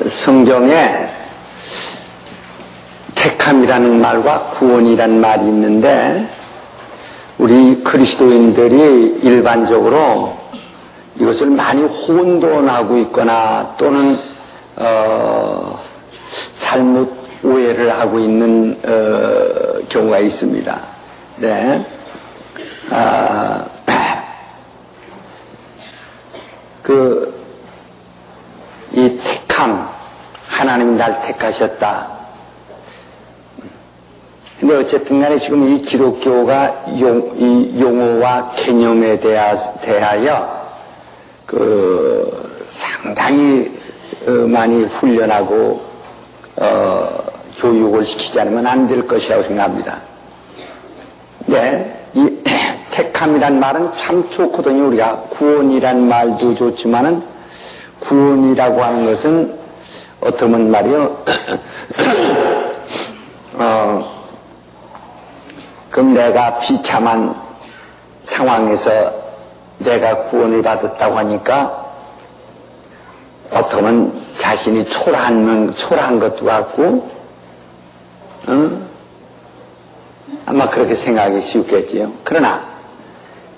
성경에 택함이라는 말과 구원이라는 말이 있는데 우리 그리스도인들이 일반적으로 이것을 많이 혼돈하고 있거나 또는 잘못 오해를 하고 있는 경우가 있습니다. 네. 이 택함, 하나님이 날 택하셨다. 근데 어쨌든 간에 지금 이 기독교가 이 용어와 개념에 대하여 상당히 많이 훈련하고 교육을 시키지 않으면 안 될 것이라고 생각합니다. 네, 이 택함이란 말은 참 좋거든요. 우리가 구원이란 말도 좋지만은 구원이라고 하는 것은 어떠면 말이요. 그럼 내가 비참한 상황에서 내가 구원을 받았다고 하니까 어떠면 자신이 초라한 것도 같고, 아마 그렇게 생각하기 쉽겠지요. 그러나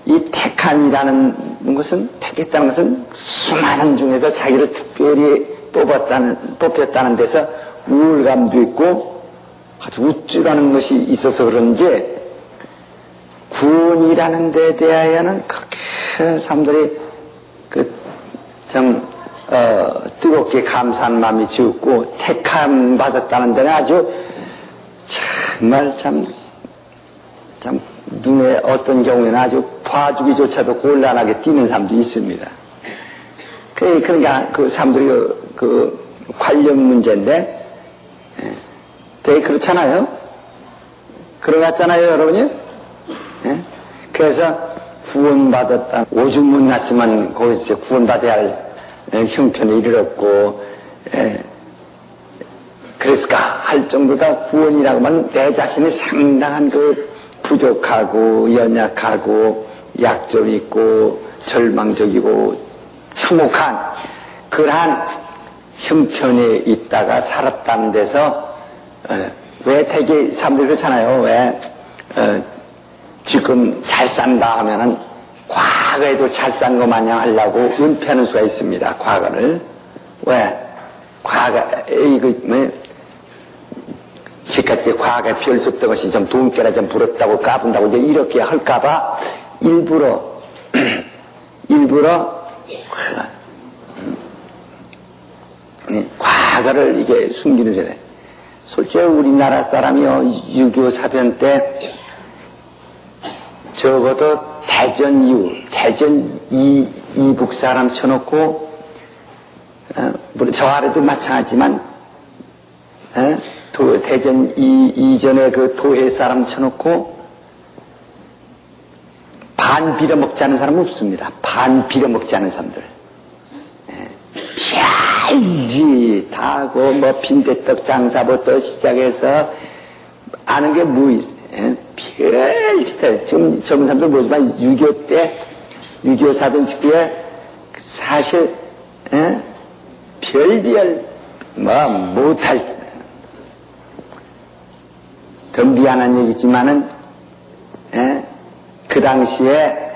이 택함이라는 것은, 택했다는 것은 수많은 중에서 자기를 특별히 뽑혔다는 데서 우월감도 있고 아주 우쭐하는 것이 있어서 그런지 구원이라는 데 대하여는 그렇게 사람들이 뜨겁게 감사한 마음이 지었고, 택함 받았다는 데는 아주 정말 참 눈에 어떤 경우에는 아주 봐주기조차도 곤란하게 뛰는 사람도 있습니다. 그러니까 그 사람들이 관련 문제인데, 되게 그렇잖아요? 그런 것 같잖아요, 여러분이? 그래서 구원받았다. 오죽 못났으면 거기서 구원받아야 할 형편에 이르렀고, 그랬을까 할 정도다. 구원이라고 하면 내 자신이 상당한 부족하고 연약하고 약점이 있고 절망적이고 참혹한 그러한 형편에 있다가 살았다는 데서 왜 되게 사람들이 그렇잖아요. 왜 지금 잘 산다 하면은 과거에도 잘 산 것 마냥 하려고 은폐하는 수가 있습니다. 과거를. 왜? 지금까지 과거에 별 수 없던 것이 좀 돈깨라 좀 부럽다고 까분다고 이제 이렇게 할까봐 일부러 과거를 이게 숨기는 세대. 솔직히 우리나라 사람이요, 6.25 사변 때 적어도 대전 이후, 대전 이북 사람 쳐놓고, 물론 저 아래도 마찬가지지만, 대전 이전에 그 도해 사람 쳐놓고, 반 빌어먹지 않은 사람 없습니다. 반 빌어먹지 않은 사람들. 별지 다고, 빈대떡 장사부터 시작해서, 아는 게 뭐 있어요? 별짓 지금 젊은 사람들 모르지만 6.25 때 6.25 사변 직후에 사실 별별 못할 더 미안한 얘기지만은 그 당시에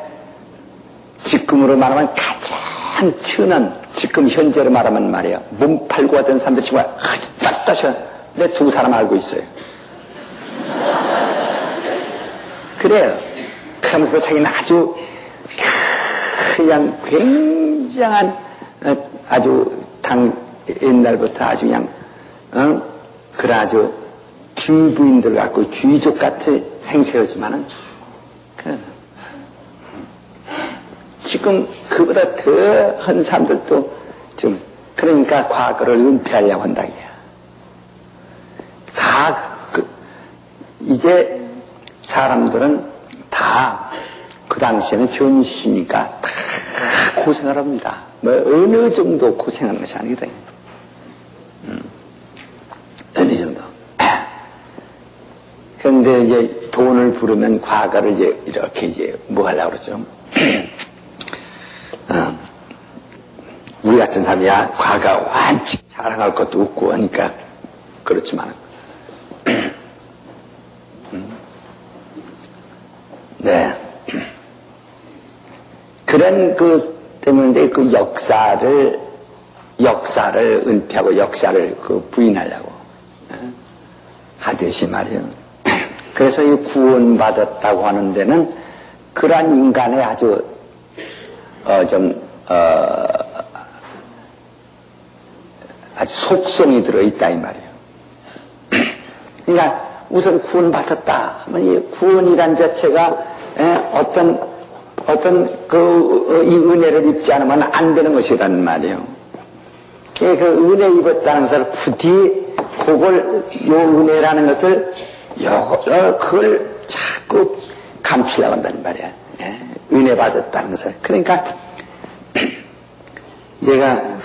지금으로 말하면 가장 천한 지금 현재로 말하면 말이에요. 몸 팔고 하던 사람들 지금 딱 근데 두 사람 알고 있어요. 그래요. 그러면서 자기는 아주 그냥 굉장한 아주 옛날부터 아주 그냥 그런 아주 귀부인들 같고 귀족 같은 행세였지만은 지금 그보다 더 한 사람들도 좀 그러니까 과거를 은폐하려고 한다고요. 이제 사람들은 다 그 당시에는 전시니까 다 고생을 합니다. 어느 정도 고생하는 것이 아니거든요. 어느 정도. 그런데 이제 돈을 부르면 과거를 이렇게 뭐 하려고 그러죠. 우리가 같은 사람이야 과가 완치 자랑할 것도 없고 하니까 그렇지만 네 그런 그 때문에 그 역사를 은폐하고 역사를 그 부인하려고 하듯이 말이에요. 그래서 이 구원받았다고 하는 데는 그러한 인간의 아주 아주 속성이 들어있다 이 말이에요. 그러니까 우선 구원받았다 하면 이 구원이란 자체가 어떤 이 은혜를 입지 않으면 안 되는 것이란 말이에요. 그 은혜 입었다는 것을 부디 그걸 요 은혜라는 것을 그걸 자꾸 감추려고 한다는 말이야. 은혜 받았다는 것을. 그러니까 제가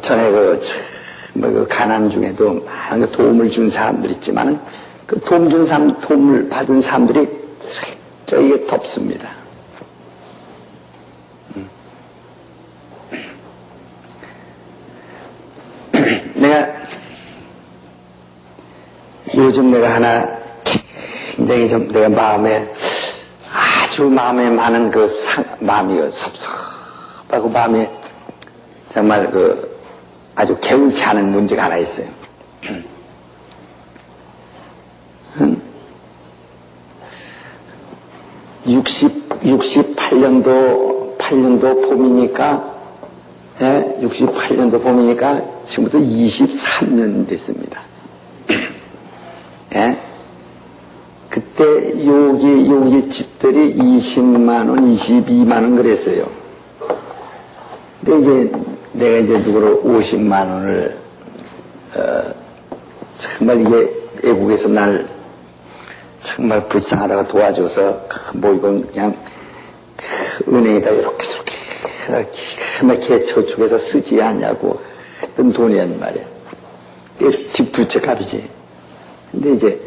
전에 그 가난 중에도 많은 도움을 준 사람들 있지만은 그 도움을 받은 사람들이 슬쩍 이게 덥습니다. 요즘 내가 하나 굉장히 좀 내가 아주 마음에 많은 마음이 섭섭하고 마음에 정말 아주 개울치 않은 문제가 하나 있어요. 68년도 봄이니까, 68년도 봄이니까 지금부터 23년 됐습니다. 그때 여기 집들이 20만원, 22만원 그랬어요. 근데 내가 누구를 50만원을, 정말 이게 애국에서 날 정말 불쌍하다가 도와줘서, 이건 그냥, 은행에다 이렇게 저렇게, 기가 막히게 저축해서 쓰지 않냐고 했던 돈이란 말이야. 집 두 채 값이지. 근데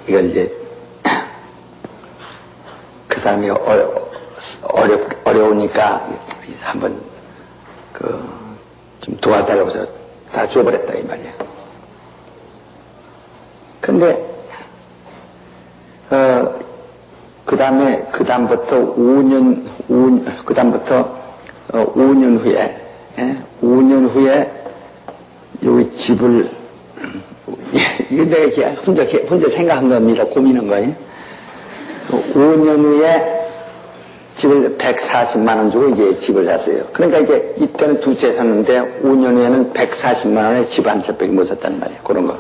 이걸 그 사람이 어려우니까 한번 좀 도와달라고 해서 다 줘버렸다 이 말이야. 근데 그다음부터 5년 후에 여기 집을 이거 내가 혼자 생각한 겁니다. 고민한 거예요. 5년 후에 집을 140만 원 주고 이제 집을 샀어요. 그러니까 이제 이때는 두 채 샀는데 5년 후에는 140만 원에 집 한 채밖에 못 샀단 말이에요. 그런 거.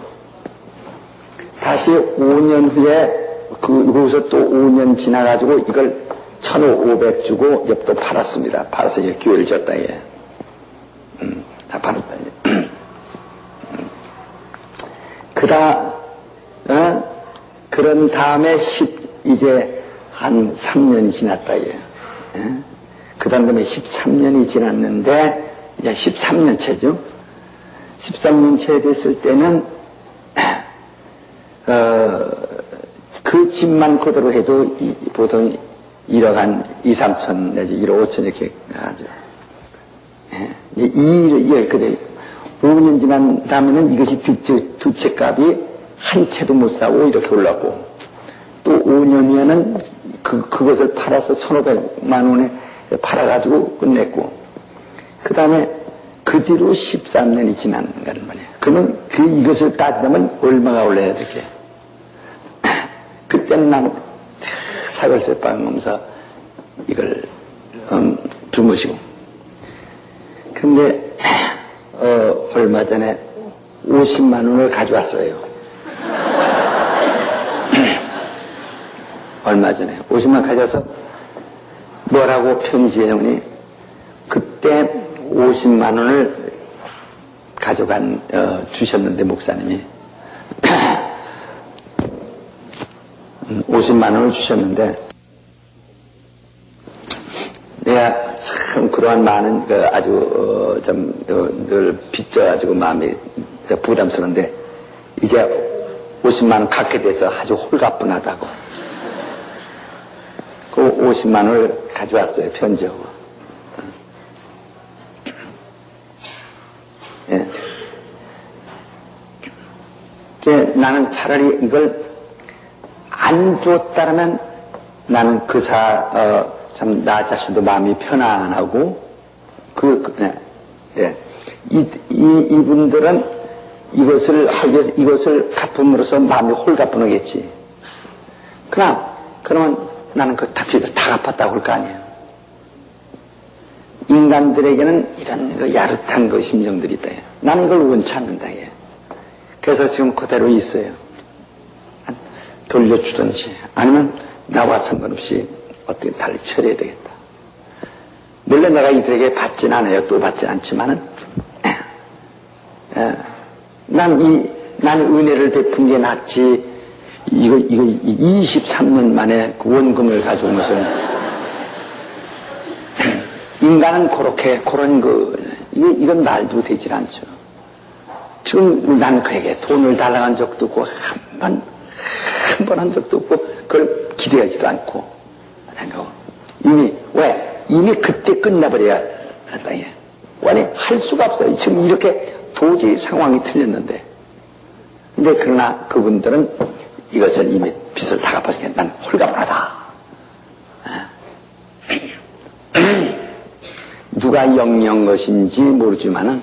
다시 5년 후에 거기서 또 5년 지나가지고 이걸 1,500 주고 이제 또 팔았습니다. 팔아서 이제 교회를 졌다 이게. 다 팔았다 이제. 그런 다음에 이제 한 3년이 지났다, 예. 그 다음에 13년이 지났는데, 이제 13년 채죠. 13년 채 됐을 때는, 그 집만 그대로 해도 보통 1억 한 2, 3천 내지 1억 5천 이렇게 하죠. 이제 그래. 5년 지난 다음에는 이것이 두 채 값이 한 채도 못 사고 이렇게 올랐고, 또 5년 후에는 그것을 팔아서 1,500만 원에 팔아가지고 끝냈고, 그 다음에 그 뒤로 13년이 지난 거란 말이에요. 그러면 이것을 따지면 얼마가 올라야 되게. 그때는 난 사골세 빵하면서 이걸 주무시고. 근데 얼마 전에 50만 원을 가져왔어요. 얼마 전에 50만 가져와서 뭐라고 편지해오니 그때 50만 원을 주셨는데 목사님이 50만 원을 주셨는데 내가 참 그동안 많은 아주 늘 빚져가지고 마음이 부담스러운데 이제 50만 원 갖게 돼서 아주 홀가분하다고 그 50만 원을 가져왔어요. 편지하고 나는 차라리 이걸 안 줬다면 나는 참, 나 자신도 마음이 편안하고, 이분들은 이것을 갚음으로써 마음이 홀가분하겠지. 그러면 나는 그 다 갚았다고 할 거 아니에요. 인간들에게는 이런 야릇한 그 심정들이 있다. 나는 이걸 원치 않는다. 그래서 지금 그대로 있어요. 돌려주든지 아니면 나와 상관없이 어떻게 달리 처리해야 되겠다. 물론 내가 이들에게 받진 않아요. 또 받진 않지만은 난 은혜를 베푼 게 낫지. 이거 23년 만에 그 원금을 가져온 것은 인간은 이건 말도 되질 않죠. 지금 난 그에게 돈을 달라고 한 적도 없고 한 번 한 적도 없고 그걸 기대하지도 않고 이미 그때 끝나버려야 한다. 아니 할 수가 없어요. 지금 이렇게 도저히 상황이 틀렸는데. 근데 그러나 그분들은 이것을 이미 빚을 다 갚았으니까 난 홀가분하다. 누가 영영 것인지 모르지만은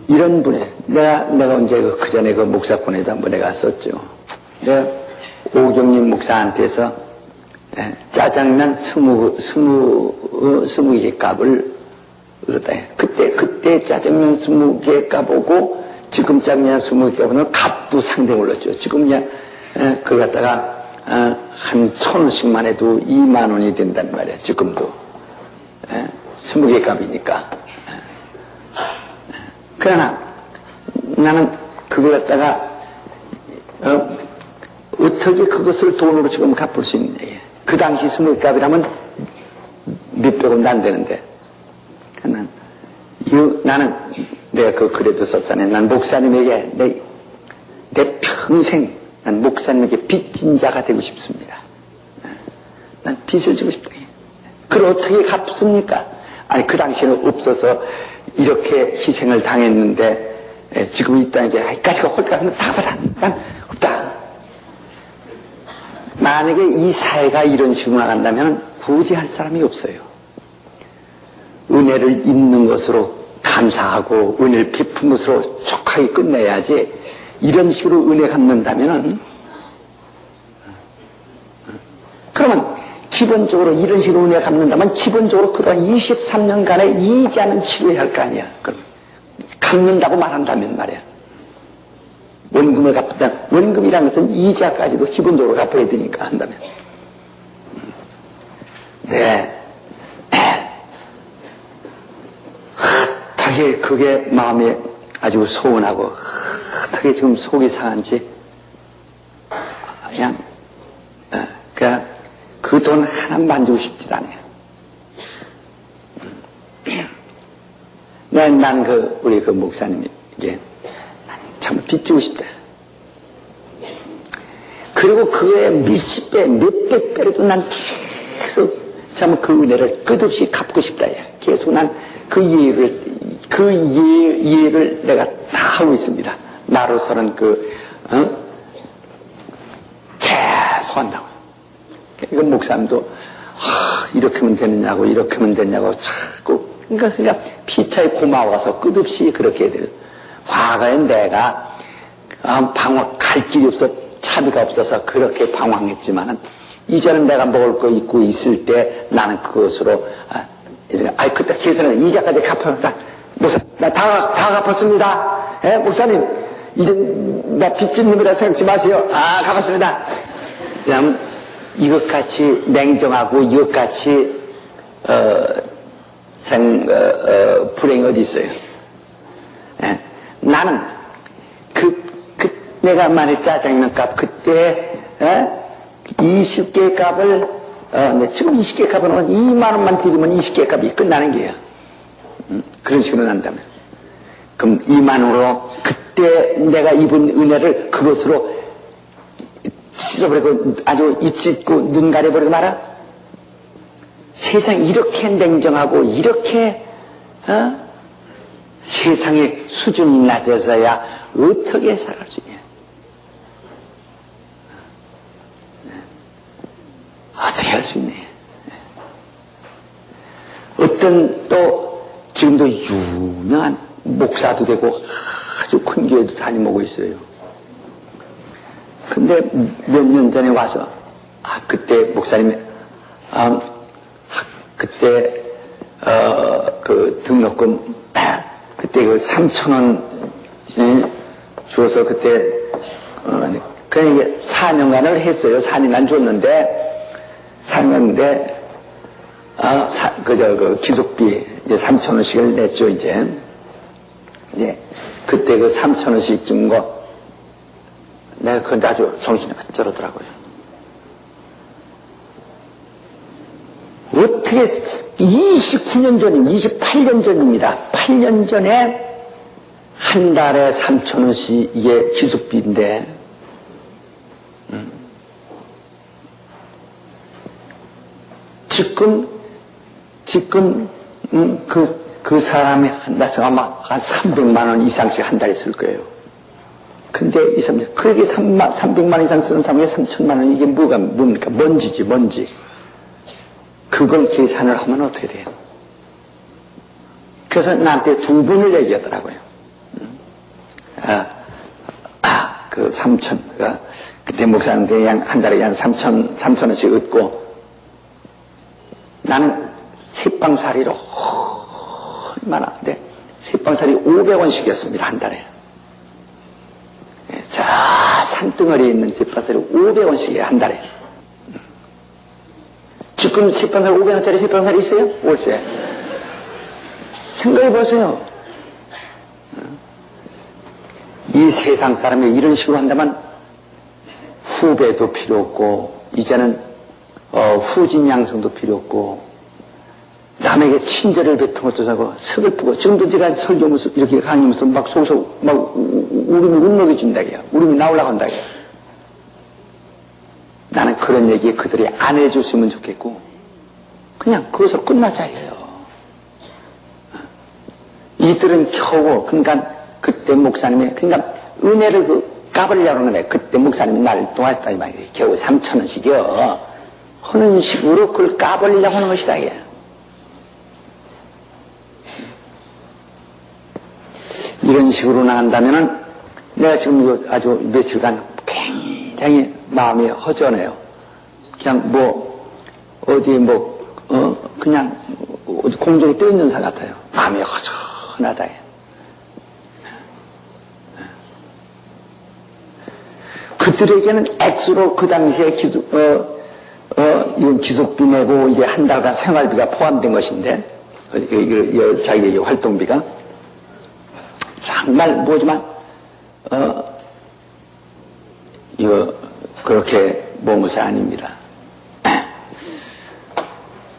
이런 분의 내가 언제 그 전에 그 목사권에도 한번 내가 썼죠. 내가 오경림 목사한테서 짜장면 20개 값을 얻었다. 그때 짜장면 20개 값하고 지금 짜장면 20개 값은 값도 상당히 올랐죠. 지금 그냥 그걸 갖다가 한 1,000원씩만 해도 2만 원이 된단 말이야. 지금도 20개 값이니까. 그러나 나는 그걸 갖다가 어떻게 그것을 돈으로 지금 갚을 수 있느냐. 그 당시 20개 값이라면 몇백 원도 안 되는데. 나는 내가 그 글에도 썼잖아요. 난 목사님에게 내 평생 난 목사님에게 빚진 자가 되고 싶습니다. 난 빚을 지고 싶다. 그걸 어떻게 갚습니까? 아니 그 당시에는 없어서 이렇게 희생을 당했는데 지금 이 땅에 아이까지가 홀가분한 다 받아. 난 없다. 만약에 이 사회가 이런 식으로 나간다면 부지할 사람이 없어요. 은혜를 입는 것으로 감사하고 은혜를 베푼 것으로 촉하게 끝내야지. 이런 식으로 은혜 갚는다면은 그러면 기본적으로 이런 식으로 은혜 갚는다면 기본적으로 그동안 23년간의 이자는 치료해야 할 거 아니야. 그럼 갚는다고 말한다면 말이야. 원금을 갚다. 원금이라는 것은 이자까지도 기본적으로 갚아야 되니까 한다면. 네. 어떻게 그게 마음에 아주 소원하고 어떻게 지금 속이 상한지 그냥 그 돈 하나 만지고 싶지도 않아요. 나는 우리 그 목사님에게 참 빚지고 싶다. 그리고 그에 몇십 배, 몇백 배로도 난 계속 참 그 은혜를 끝없이 갚고 싶다. 계속 난 그 이해를 내가 다 하고 있습니다. 나로서는 계속 한다고. 이건 목사님도 이렇게 하면 되느냐고 이렇게 하면 되냐고 자꾸 그러니까 피차에 고마워서 끝없이 그렇게 해야 돼요. 과거에 내가 갈 길이 없어 차비가 없어서 그렇게 방황했지만은 이제는 내가 먹을 거 있고 있을 때 나는 그것으로 그때 계산은 이자까지 갚아놨다. 목사 나 다 갚았습니다. 목사님 이제 나 빚진 놈이라 생각지 마세요. 갚았습니다. 그냥 이것같이 냉정하고 이것같이 불행이 어디 있어요. 나는 내가 만약 짜장면 값 그때 20개 값을 지금 20개 값은 2만 원만 드리면 20개 값이 끝나는 게예요. 그런 식으로 난다면 그럼 2만 원으로 그때 내가 입은 은혜를 그것으로 씻어버리고 아주 입 찢고 눈 가려버리고 말아. 세상 이렇게 냉정하고 이렇게 세상의 수준이 낮아서야 어떻게 살아갈 수 있냐. 어떻게 할 수 있네. 어떤 또 지금도 유명한 목사도 되고 아주 큰 교회도 다니고 있어요. 근데 몇 년 전에 와서 그때 목사님이 그때 그 등록금 그때 그 3,000원 주어서 그때 그냥 4년간을 했어요. 4년간 줬는데 4년간인데 그 기숙비 이제 3,000원씩을 냈죠. 이제 그때 그 3,000원씩 준 거 내가 그런데 아주 정신이 쩌르더라고요. 어떻게 29년 전입니다. 28년 전입니다. 8년 전에 한 달에 3,000원씩 이게 기숙비인데 지금 그 사람이 한 달에 아마 한 300만 원 이상씩 한 달에 쓸 거예요. 근데 이 사람 그렇게 300만 원 이상 쓰는 사람에게 3,000만 원 이게 뭡니까? 먼지지 먼지. 그걸 계산을 하면 어떻게 돼요? 그래서 나한테 두 번을 얘기하더라고요. 그 3,000, 그때 목사님한테 한 달에 한 3,000원씩 얻고, 나는 새빵살이로 얼마나, 새빵살이 500원씩이었습니다, 한 달에. 저 산등어리에 있는 새빵살이 500원씩이에요, 한 달에. 지금 새빵살 500원짜리 새빵살이 있어요? 월세. 생각해보세요. 이 세상 사람이 이런 식으로 한다면 후배도 필요 없고 이제는 후진양성도 필요 없고 남에게 친절을 베푼 것도 하고 서글프고 지금도 제가 설교하면서 이렇게 강의하면서 막 속속 막 울음이 울먹여진다고요. 울음이 나오려고 한다고요. 나는 그런 얘기 그들이 안 해줬으면 좋겠고 그냥 그것으로 끝나자 해요. 이들은 겨우 그러니까 그때 목사님이 그러니까 은혜를 까버리려고 하는 거네. 그때 목사님이 나를 도왔다 이 말이에요. 겨우 3,000원씩이요. 하는 식으로 그걸 까버리려고 하는 것이다 이게. 이런 식으로 나간다면은 내가 지금 아주 며칠간 굉장히 마음이 허전해요. 그냥 그냥 공중에 떠 있는 사람 같아요. 마음이 허전하다. 그들에게는 액수로 그 당시에 이건 기숙비 내고 이제 한 달간 생활비가 포함된 것인데, 자기의 활동비가 정말 뭐지만, 이거 그렇게 먼 것이 아닙니다.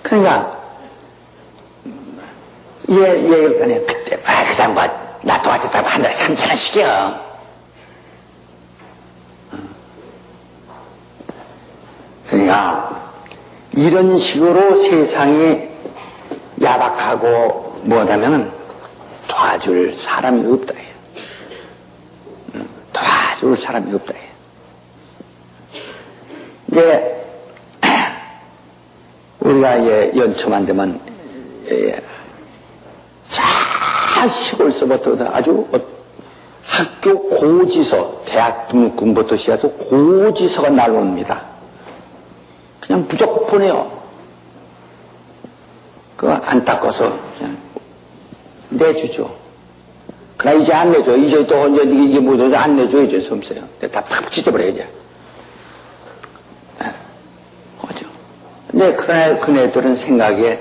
그러니까 그때 그 사람 나 도와줬다고 한 달에 3,000원씩이요. 그러니까 이런 식으로 세상이 야박하고 뭐하다면은 도와줄 사람이 없다. 도와줄 사람이 없다. 이제 우리가 연초만 되면 자 시골서부터 아주 학교 고지서, 대학 등록금부터 시작해서 고지서가 날라옵니다. 그냥 무조건 보내요. 그거 안 닦아서 그냥 내주죠. 그러나 이제 안 내줘. 이제 또 이게 뭐죠? 안 내줘. 이제 섬세요. 다 팍 찢어버려야죠. 그죠? 근데 그러나 그네들은 생각에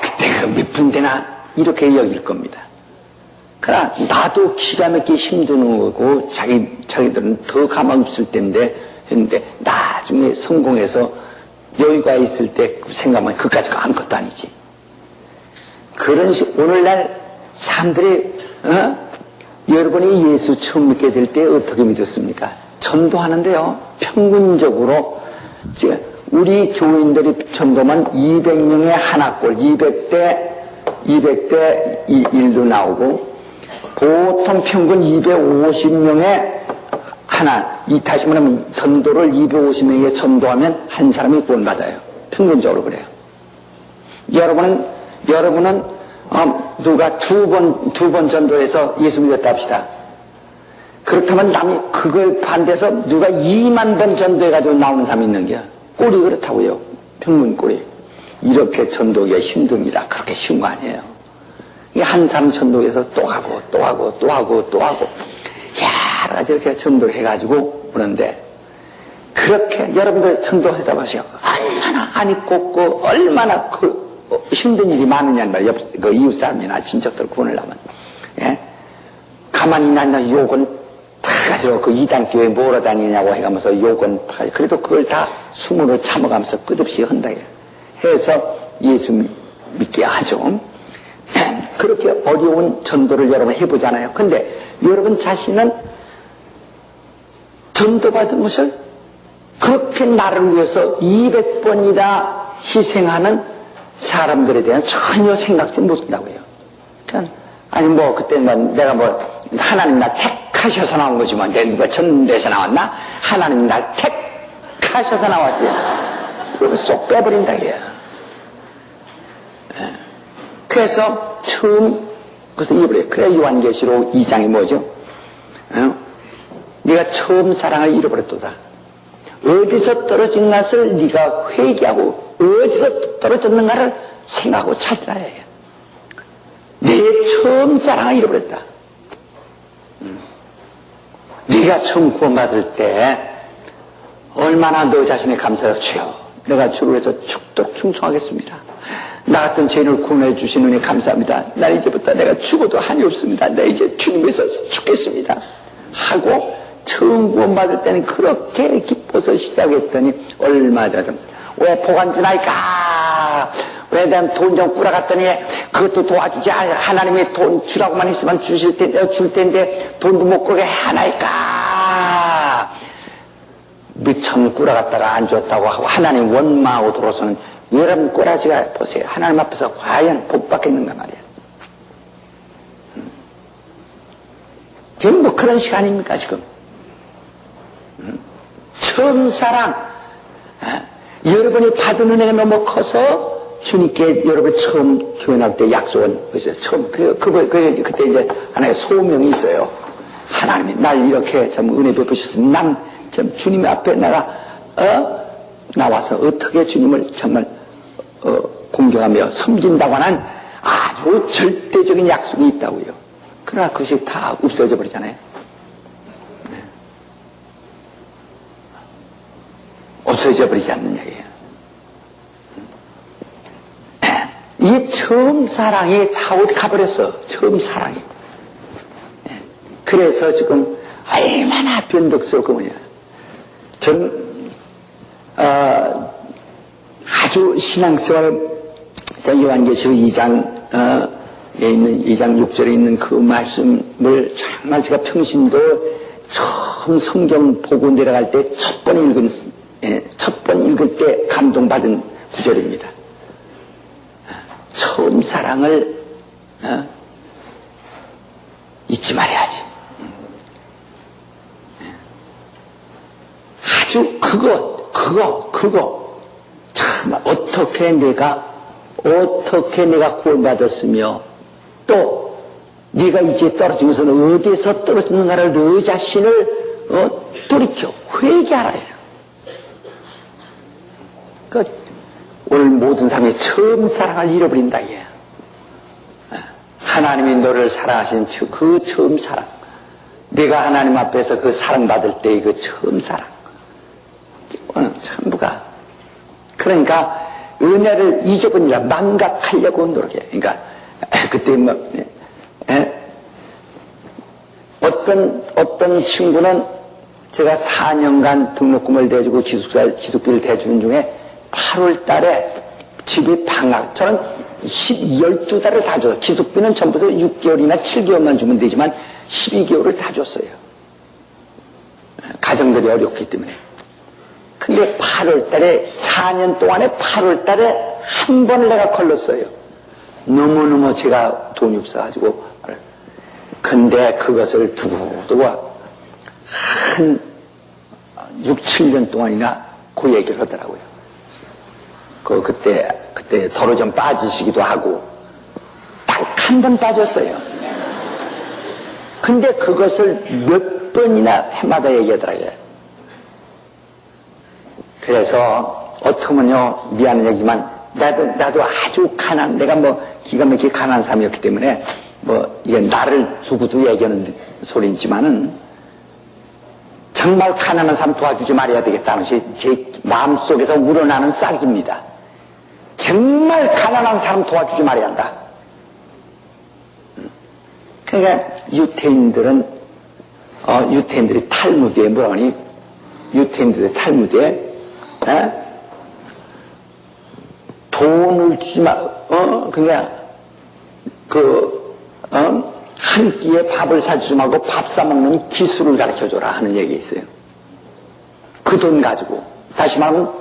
그때 그 몇 푼 되나 이렇게 여길 겁니다. 그러나 나도 기가 막히게 힘드는 거고 자기들은 더 가망 없을 텐데 했는데 나중에 성공해서 여유가 있을 때 생각하면 그까지 아무것도 아니지. 그런 오늘날 사람들이 여러분이 예수 처음 믿게 될 때 어떻게 믿었습니까? 전도하는데요. 평균적으로 지금 우리 교인들이 전도만 200명의 하나꼴 200대 이 일도 나오고, 보통 평균 250명에 하나, 다시 말하면 전도를 250명에게 전도하면 한 사람이 구원받아요. 평균적으로 그래요. 여러분은 누가 두 번 전도해서 예수 믿었다 합시다. 그렇다면 남이 그걸 반대해서 누가 2만 번 전도해가지고 나오는 사람이 있는 게야. 꼴이 그렇다고요. 평균 꼴이. 이렇게 전도하기가 힘듭니다. 그렇게 쉬운 거 아니에요. 한 사람 전도해서 또 하고 여러 가지 이렇게 전도를 해가지고 오는데, 그렇게 여러분들 전도하다 보세요. 얼마나 안이 꼽고 얼마나 힘든 일이 많으냐는 말이에요. 그 이웃 사람이나 친척들 구원을 하면. 예? 가만히 있나 욕은 파가지고 그 이단교회 뭐러 다니냐고 해가면서 욕은 파가지고, 그래도 그걸 다 수모를 참아가면서 끝없이 한다 해서 예수 믿게 하죠. 그렇게 어려운 전도를 여러분 해보잖아요. 근데 여러분 자신은 전도받은 것을 그렇게 나를 위해서 200번이나 희생하는 사람들에 대한 전혀 생각지 못한다고요. 그러니까 아니 뭐 그때 내가 하나님 날 택하셔서 나온 거지만 내가 누가 전도해서 나왔나? 하나님 날 택하셔서 나왔지. 그리고 쏙 빼버린다 이거야. 그래서 그래서 이번에 그래 요한계시록 2장이 뭐죠? 네가 처음 사랑을 잃어버렸도다. 어디서 떨어진 것을 네가 회개하고 어디서 떨어졌는가를 생각하고 찾으라 해요. 내 처음 사랑을 잃어버렸다. 네가 처음 구원받을 때 얼마나 너 자신이 감사해서 주여 내가 주를 위해서 죽도록 충성하겠습니다. 나 같은 죄인을 구원해 주신 은혜 감사합니다. 난 이제부터 내가 죽어도 한이 없습니다. 나 이제 주님 위해서 죽겠습니다. 하고 처음 구원받을 때는 그렇게 기뻐서 시작했더니 얼마 전에 왜 보관주나이까? 왜 내가 돈 좀 꾸려갔더니 그것도 도와주지. 하나님이 돈 주라고만 했으면 줄 텐데 돈도 못 꾸게 하나이까? 미천 꾸려갔다가 안 줬다고 하고 하나님 원망하고 들어서는 여러분 꼬라지가 보세요. 하나님 앞에서 과연 복 받겠는가 말이야. 지금 뭐 그런 시간입니까 지금? 처음 사랑, 여러분이 받은 은혜가 너무 커서 주님께 여러분 처음 교연할 때 약속은 처음 그때 이제 하나의 소명이 있어요. 하나님이 날 이렇게 참 은혜 베푸셨으면 난 참 주님 앞에 내가 나와서 어떻게 주님을 정말 공경하며 섬긴다고 하는 아주 절대적인 약속이 있다고요. 그러나 그것이 다 없어져 버리잖아요. 없어져 버리지 않는 얘기예요. 이 처음 사랑이 다 어디 가버렸어. 처음 사랑이. 그래서 지금 얼마나 변덕스럽고 뭐냐. 전 아주 신앙생활 요한계시록 2장에 있는 2장 6절에 있는 그 말씀을 정말 제가 평신도 처음 성경 보고 내려갈 때 첫 번 읽을 때 감동받은 구절입니다. 처음 사랑을 잊지 말아야지. 아주 그거 참 어떻게 내가 구원받았으며 또 네가 이제 떨어지면서는 어디에서 떨어졌는가를 너 자신을 돌이켜 회개하라 해요. 오늘 모든 사람이 처음 사랑을 잃어버린다 이게. 하나님이 너를 사랑하신 그 처음 사랑, 내가 하나님 앞에서 그 사랑받을 때의 그 처음 사랑, 이거는 전부가 그러니까 은혜를 잊어버리라 망각하려고 노력해. 그러니까 그때 어떤 친구는 제가 4년간 등록금을 대주고 기숙비를 대주는 중에 8월 달에 집이 방학, 저는 12달을 다 줬어요. 기숙비는 전부 다 6개월이나 7개월만 주면 되지만 12개월을 다 줬어요. 가정들이 어렵기 때문에. 근데 8월 달에 4년 동안에 8월 달에 한 번을 내가 걸렀어요. 너무너무 제가 돈이 없어가지고. 근데 그것을 두고두고 한 6, 7년 동안이나 그 얘기를 하더라고요. 그때 더러 좀 빠지시기도 하고, 딱 한 번 빠졌어요. 근데 그것을 몇 번이나 해마다 얘기하더라고요. 그래서, 어떡하면요, 미안한 얘기지만, 나도 아주 내가 기가 막히게 가난한 사람이었기 때문에, 이게 나를 두고도 얘기하는 소리지만은, 정말 가난한 사람 도와주지 말아야 되겠다는 것이 제 마음속에서 우러나는 싹입니다. 정말 가난한 사람 도와주지 말아야 한다. 그러니까 유태인들이 탈무드에 뭐라 하니? 유태인들의 탈무드에, 돈을 주지 그러니까, 한 끼에 밥을 사주지 말고 밥 사먹는 기술을 가르쳐줘라 하는 얘기 있어요. 그 돈 가지고. 다시 말하면,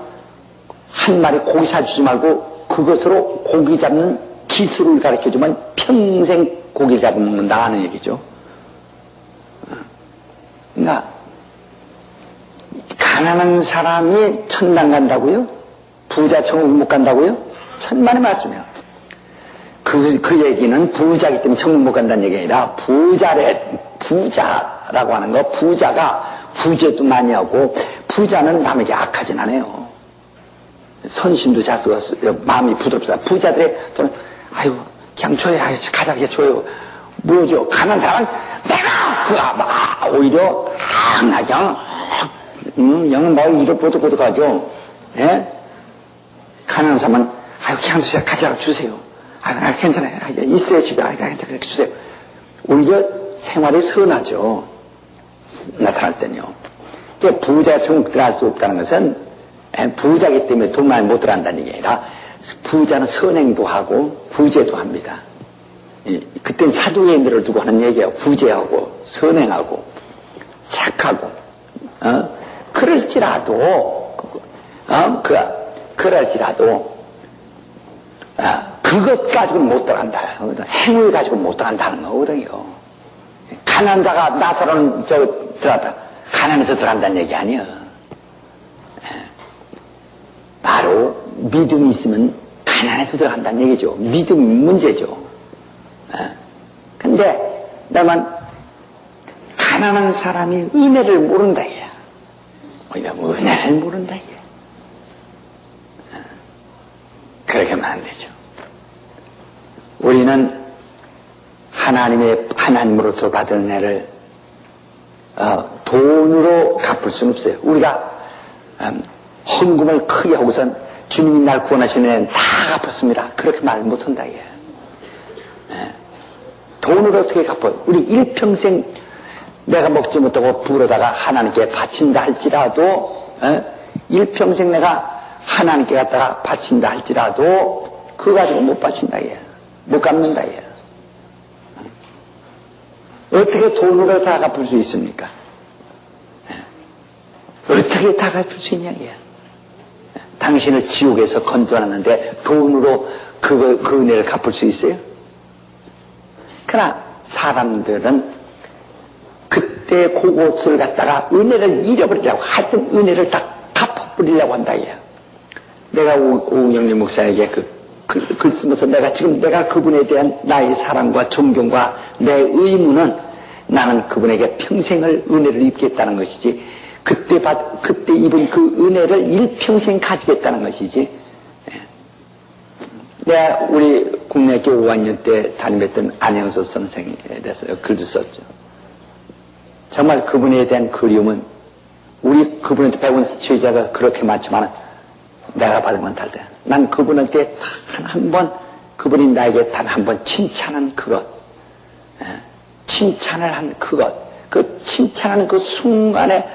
한 마리 고기 사주지 말고 그것으로 고기 잡는 기술을 가르쳐주면 평생 고기를 잡아먹는다 하는 얘기죠. 그러니까, 가난한 사람이 천당 간다고요? 부자 천국 못 간다고요? 천만의 말씀이요. 그 얘기는 부자기 때문에 천국 못 간다는 얘기가 아니라 부자라고 하는 거, 부자가 부재도 많이 하고, 부자는 남에게 악하진 않아요. 선심도 잘 쓰고, 마음이 부드럽다. 부자들의 돈은, 아유, 그냥 줘요. 가자, 그냥 줘요. 뭐죠? 가난한 사람은 내가! 오히려, 그냥, 이럴 보득보득하죠. 예? 가난한 사람은, 아유, 그냥 주세요. 가자, 주세요. 아, 괜찮아요. 있어요, 집에. 그렇게 주세요. 오히려 생활이 선하죠. 나타날 때는요. 부자 천국 들어갈 수 없다는 것은, 부자기 때문에 돈 많이 못 들어간다는 얘기 아니라, 부자는 선행도 하고, 구제도 합니다. 그땐 사두개인들을 두고 하는 얘기예요. 구제하고, 선행하고, 착하고, 그럴지라도, 그것 가지고는 못 들어간다. 행위 가지고는 못 들어간다는 거거든요. 가난한 자가 나사로는 들어갔다. 가난해서 들어간다는 얘기 아니야. 바로 믿음이 있으면 가난해서 들어간다는 얘기죠. 믿음이 문제죠. 근데 나만 가난한 사람이 은혜를 모른다 얘. 오히려 은혜를 모른다 얘. 그렇게 하면 안 되죠. 우리는 하나님으로부터 받은 은혜를 돈으로 갚을 수는 없어요. 우리가 헌금을 크게 하고선 주님이 날 구원하시는 은혜는 다 갚았습니다. 그렇게 말 못한다 이게. 돈으로 어떻게 갚아? 우리 일평생 내가 먹지 못하고 부러다가 하나님께 바친다 할지라도 일평생 내가 하나님께 갖다가 바친다 할지라도 그거 가지고 못 바친다 이게. 못 갚는다 이게. 어떻게 돈으로 다 갚을 수 있습니까? 어떻게 다 갚을 수 있냐 이게. 당신을 지옥에서 건져놨는데 돈으로 그 은혜를 갚을 수 있어요? 그러나 사람들은 그때 그것을 갖다가 은혜를 잃어버리려고 하여튼 은혜를 다 갚아버리려고 한다 이게. 내가 오영래 목사에게 글 쓰면서 내가 그분에 대한 나의 사랑과 존경과 내 의무는 나는 그분에게 평생을 은혜를 입겠다는 것이지 그때 입은 그 은혜를 일평생 가지겠다는 것이지. 내가 우리 국내학교 5학년 때 담임했던 안영서 선생에 대해서 글도 썼죠. 정말 그분에 대한 그리움은 우리 그분한테 배운 제자가 그렇게 많지만 내가 받은 건 다르다. 난 그분한테 단 한 번, 그분이 나에게 단 한 번 칭찬한 그것, 칭찬을 한 그것, 그 칭찬하는 그 순간에,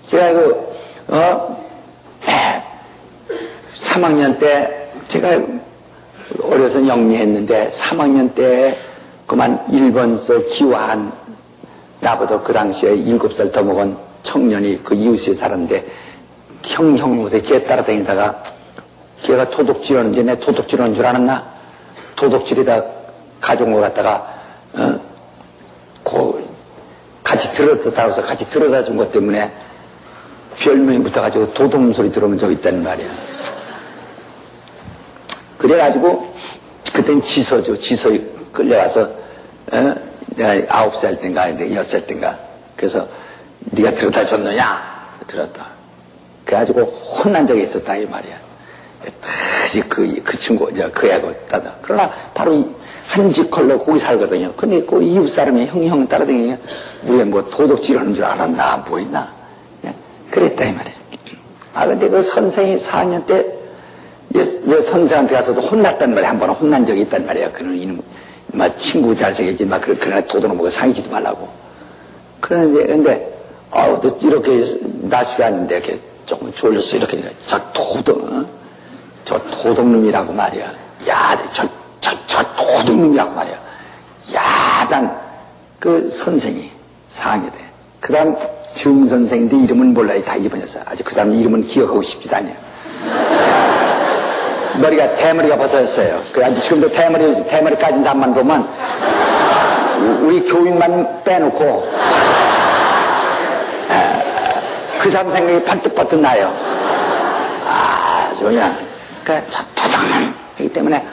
제가 3학년 때, 제가 어려서 영리했는데, 3학년 때 그만 일본서 기화한, 나보다 그 당시에 7살 더 먹은 청년이 그 이웃에 살았는데, 형 옷에 개 따라다니다가 걔가 도둑질하는데 내 도둑질하는 줄 알았나? 도둑질에다 가져온 거 갖다가 같이 들었다 해서 같이 들어다 준 것 때문에 별명이 붙어가지고 도둑 소리 들어오면 저기 있다는 말이야. 그래가지고 그땐 지서죠. 지서에 끌려가서 내가 9살 땐가 10살 땐가 그래서 네가 들어다 줬느냐? 들었다. 그래가지고 혼난 적이 있었다 이 말이야. 다시 그 친구 그 애하고 따다. 그러나 바로 한지컬로 거기 살거든요. 근데 그 이웃 사람이 형 따라다니냐 우리가 뭐 도둑질하는 줄 알았나 뭐 있나 그랬다 이 말이야. 근데 그 선생이 4학년 때 선생한테 가서도 혼났단 말이야. 한 번 혼난 적이 있단 말이야. 그는 이놈 친구 잘생겼지만 그러나 도둑을 먹어 상이지도 말라고. 그런데 근데 또 이렇게 낮 시간인데 이렇게 조금 졸렸어 이렇게 저 도둑놈이라고 말이야. 야, 저 도둑놈이라고 말이야. 야단 그 선생이 4학년 때. 그 다음 정 선생인데 이름은 몰라요. 다 잊어버렸어요. 아주 그 다음 이름은 기억하고 싶지도 않아요. 대머리가 벗어졌어요. 그래가지고 지금도 대머리 까진 사람만 보면 우리 교인만 빼놓고 그 사람 생각이 번뜩번뜩 나요. 아주 그냥 그러니까 도둑놈이기 때문에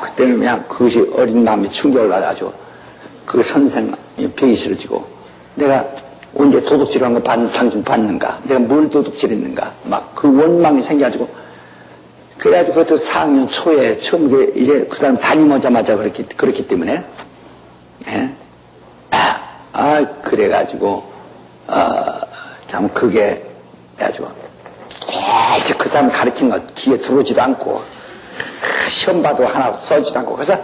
그때는 그냥 그것이 어린 마음이 충격을 받아가지고 그 선생이 벽이 싫어지고 내가 언제 도둑질한 거 당신 봤는가? 내가 뭘 도둑질했는가? 막 그 원망이 생겨가지고 그래가지고 그것도 4학년 초에 처음 이제 그 사람 담임하자마자 그렇기 때문에 그래가지고 참 그게 해가지고 그 사람 가르친 거 귀에 들어오지도 않고 시험 봐도 하나 써지도 않고 그래서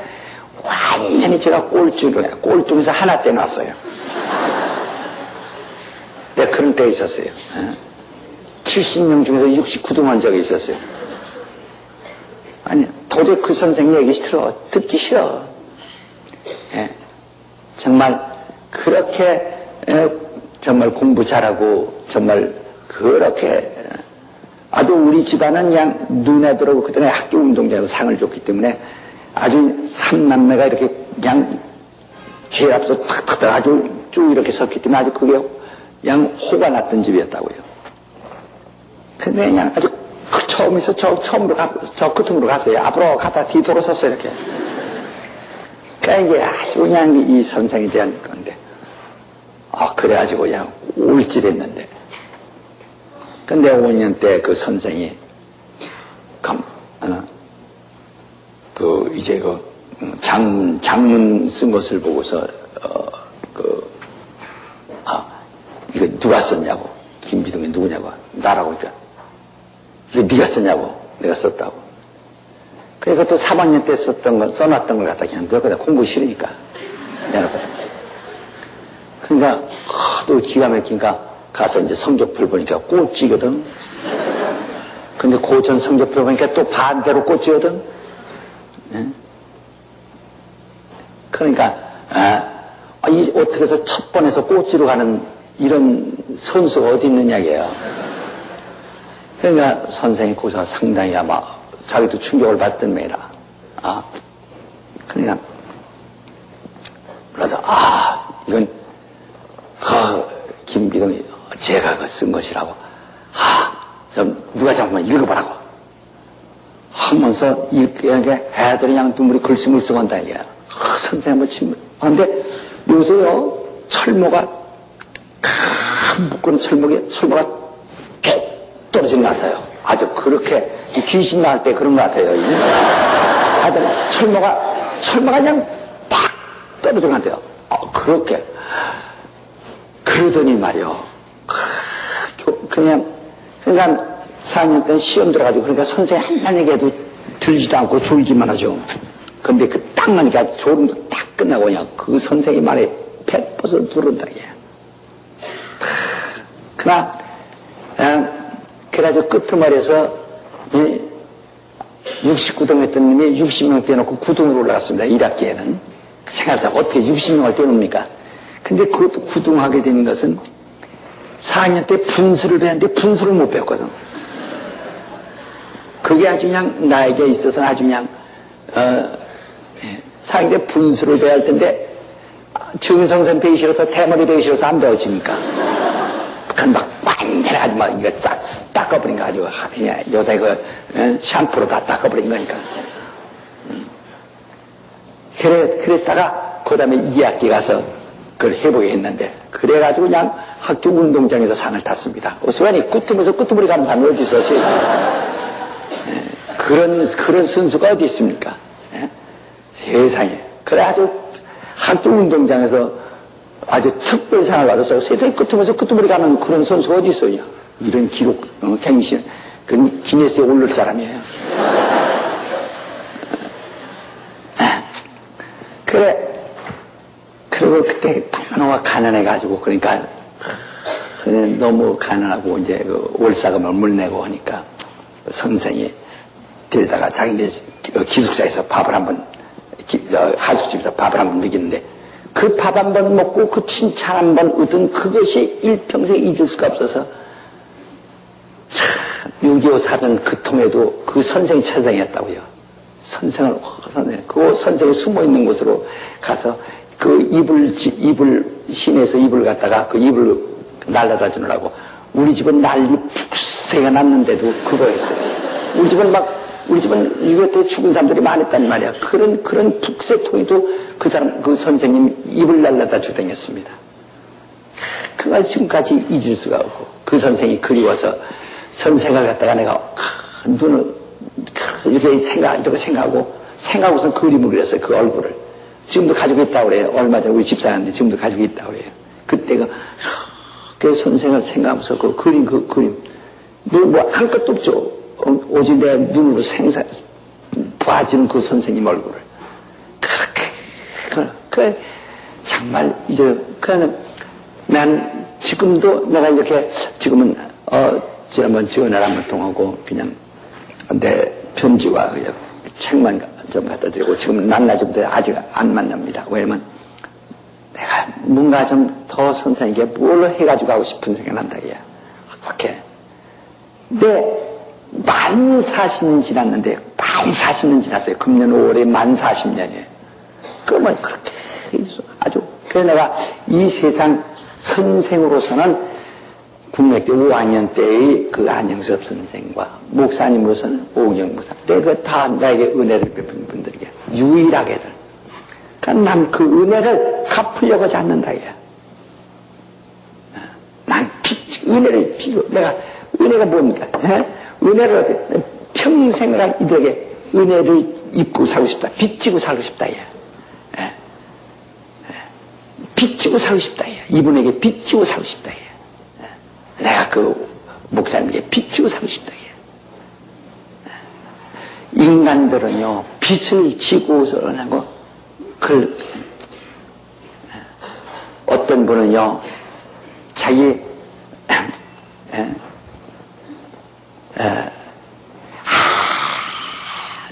완전히 제가 꼴등에서 하나 떼놨어요. 내가 그런 때 있었어요. 70명 중에서 69등 한 적이 있었어요. 아니 도저히 그 선생 얘기 싫어. 듣기 싫어. 정말 그렇게 정말 공부 잘하고 정말 그렇게 아주 우리 집안은 그냥 눈에 들어오고 그때는 학교 운동장에서 상을 줬기 때문에 아주 삼남매가 이렇게 그냥 제일 앞서 탁탁탁 아주 쭉 이렇게 섰기 때문에 아주 그게 그냥 호가 났던 집이었다고요. 근데 그냥 아주 처음에서 저 끝으로 갔어요. 앞으로 갔다 뒤돌아 섰어요, 이렇게. 그러니까 이게 아주 그냥 이 선생에 대한 건데. 그래가지고 그냥 울질했는데. 근데 5년 때 그 선생이, 장문 쓴 것을 보고서, 이거 누가 썼냐고. 김비동이 누구냐고. 나라고 그러니까. 이거 네가 썼냐고. 내가 썼다고. 그러니까 또 3학년 때 써놨던 걸 갖다 그냥 넣었거든. 공부 싫으니까. 내놓거든. 그러니까, 또 기가 막히니까 가서 이제 성적표 보니까 꼴찌거든. 근데 고전 성적표 보니까 또 반대로 꼴찌거든. 그러니까, 어떻게 해서 첫 번에서 꼴찌로 가는 이런 선수가 어디 있느냐, 이게요. 그러니까 선생이 거기서 상당히 아마 자기도 충격을 받던 매라. 그러니까, 그래서, 이건, 김비동이 제가 쓴 것이라고. 좀, 누가 잠깐만 읽어보라고. 하면서 읽게 애들이 그냥 눈물이 글쓰물쓰한다, 이게. 선생님 뭐 침, 근데 요새요, 철모가, 묶은 철모가 쭉 떨어지는 것 같아요. 아주 그렇게, 귀신 나올 때 그런 것 같아요. 하여튼, 철모가 그냥 팍 떨어지는 것 같아요. 그렇게. 그러더니 말이요. 그러니까 4학년 때는 시험 들어가지고, 그러니까 선생님 한 얘기해도 들지도 않고 졸기만 하죠. 근데 그 딱 나니까 졸음도 딱 끝나고 그냥 그 선생님 말에 100% 들은다, 얘. 그러나, 그래가지고 끄트머리에서 69등 했던 놈이 60명 떼놓고 9등으로 올라갔습니다. 1학기에는. 생각해서 어떻게 60명을 떼놓습니까? 근데 그것도 9등하게 되는 것은 4학년 때 분수를 배웠는데 분수를 못 배웠거든. 그게 아주 그냥 나에게 있어서는 아주 그냥 상대 분수를 배워야 할 텐데 정성선 배우기 싫어서 대머리 배우기 싫어서 안 배워지니까 그건 막 완전히 아주 막 이거 싹 닦아버린 거 가지고 요새 그 샴푸로 다 닦아버린 거니까. 그랬다가 그 다음에 2학기 가서 그걸 해보게 했는데 그래가지고 그냥 학교 운동장에서 상을 탔습니다. 어수간히 끄트면서 끄트머리 가는 사람이 어디 있어 세상에. 그런 선수가 어디 있습니까? 세상에. 그래 아주 학교 운동장에서 아주 특별상을 받아서 세상에 끄트면서 끄트머리 가는 그런 선수가 어디 있어요? 이런 기록 갱신 그 기네스에 오를 사람이에요. 그래. 그리고 그때 너무 가난해가지고, 그러니까, 너무 가난하고, 이제 그 월사금을 못 내고 하니까, 선생이 데려다가 자기네 기숙사에서 밥을 한번, 하숙집에서 밥을 한번 먹이는데, 그 밥 한번 먹고 그 칭찬 한번 얻은 그것이 일평생 잊을 수가 없어서, 참, 6.25 사변 그 통에도 그 선생이 최상이었다고요. 선생을, 그 선생이 숨어 있는 곳으로 가서, 그 시내에서 이불 갖다가 그 이불 날라다 주느라고 우리 집은 난리 푹새가 났는데도 그거 했어요. 우리 집은 6.25 때 죽은 사람들이 많았단 말이야. 그런 북새통에도 그 선생님 이불 날라다 주댕겼습니다. 그걸 지금까지 잊을 수가 없고 그 선생이 그리워서 선생을 갖다가 내가 눈을 이렇게 생각하고서 그림을 그렸어요. 그 얼굴을. 지금도 가지고 있다고 그래요. 얼마 전에 우리 집사람인데 지금도 가지고 있다고 그래요. 그때가 그 선생을 생각하면서 그 그림 뭐 한 것도 없죠. 오직 내 눈으로 봐지는 그 선생님 얼굴을 그렇게 정말 이제 난 지금도 내가 이렇게 지금은 지난번 전화를 한번 통하고 그냥 내 편지와 책만 좀 갖다 드리고 지금 만나지부터 아직 안 만납니다. 왜냐면 내가 뭔가 좀 더 선생님께 뭘 해가지고 하고 싶은 생각이 난다. 어떻게 만 40년 지났는데 만 40년 지났어요. 금년 5월에 만 40년이에요. 그러면 그렇게 아주 그래서 내가 이 세상 선생으로서는 국내학교 5학년 때의 그 안영섭 선생과 목사님으로서는 오경 목사. 내가 다 나에게 은혜를 베푼 분들이야. 유일하게들. 그러니까 난 그 은혜를 갚으려고 하지 않는다. 난 은혜를 비고 내가 은혜가 뭡니까? 은혜를 평생을 이들에게 은혜를 입고 살고 싶다. 빚지고 살고 싶다. 빚지고 살고 싶다. 이분에게 빚지고 살고 싶다. 내가 그 목사님에게 빚지고 살고 싶다. 인간들은요, 빚을 지고서는 하고, 어떤 분은요, 자기,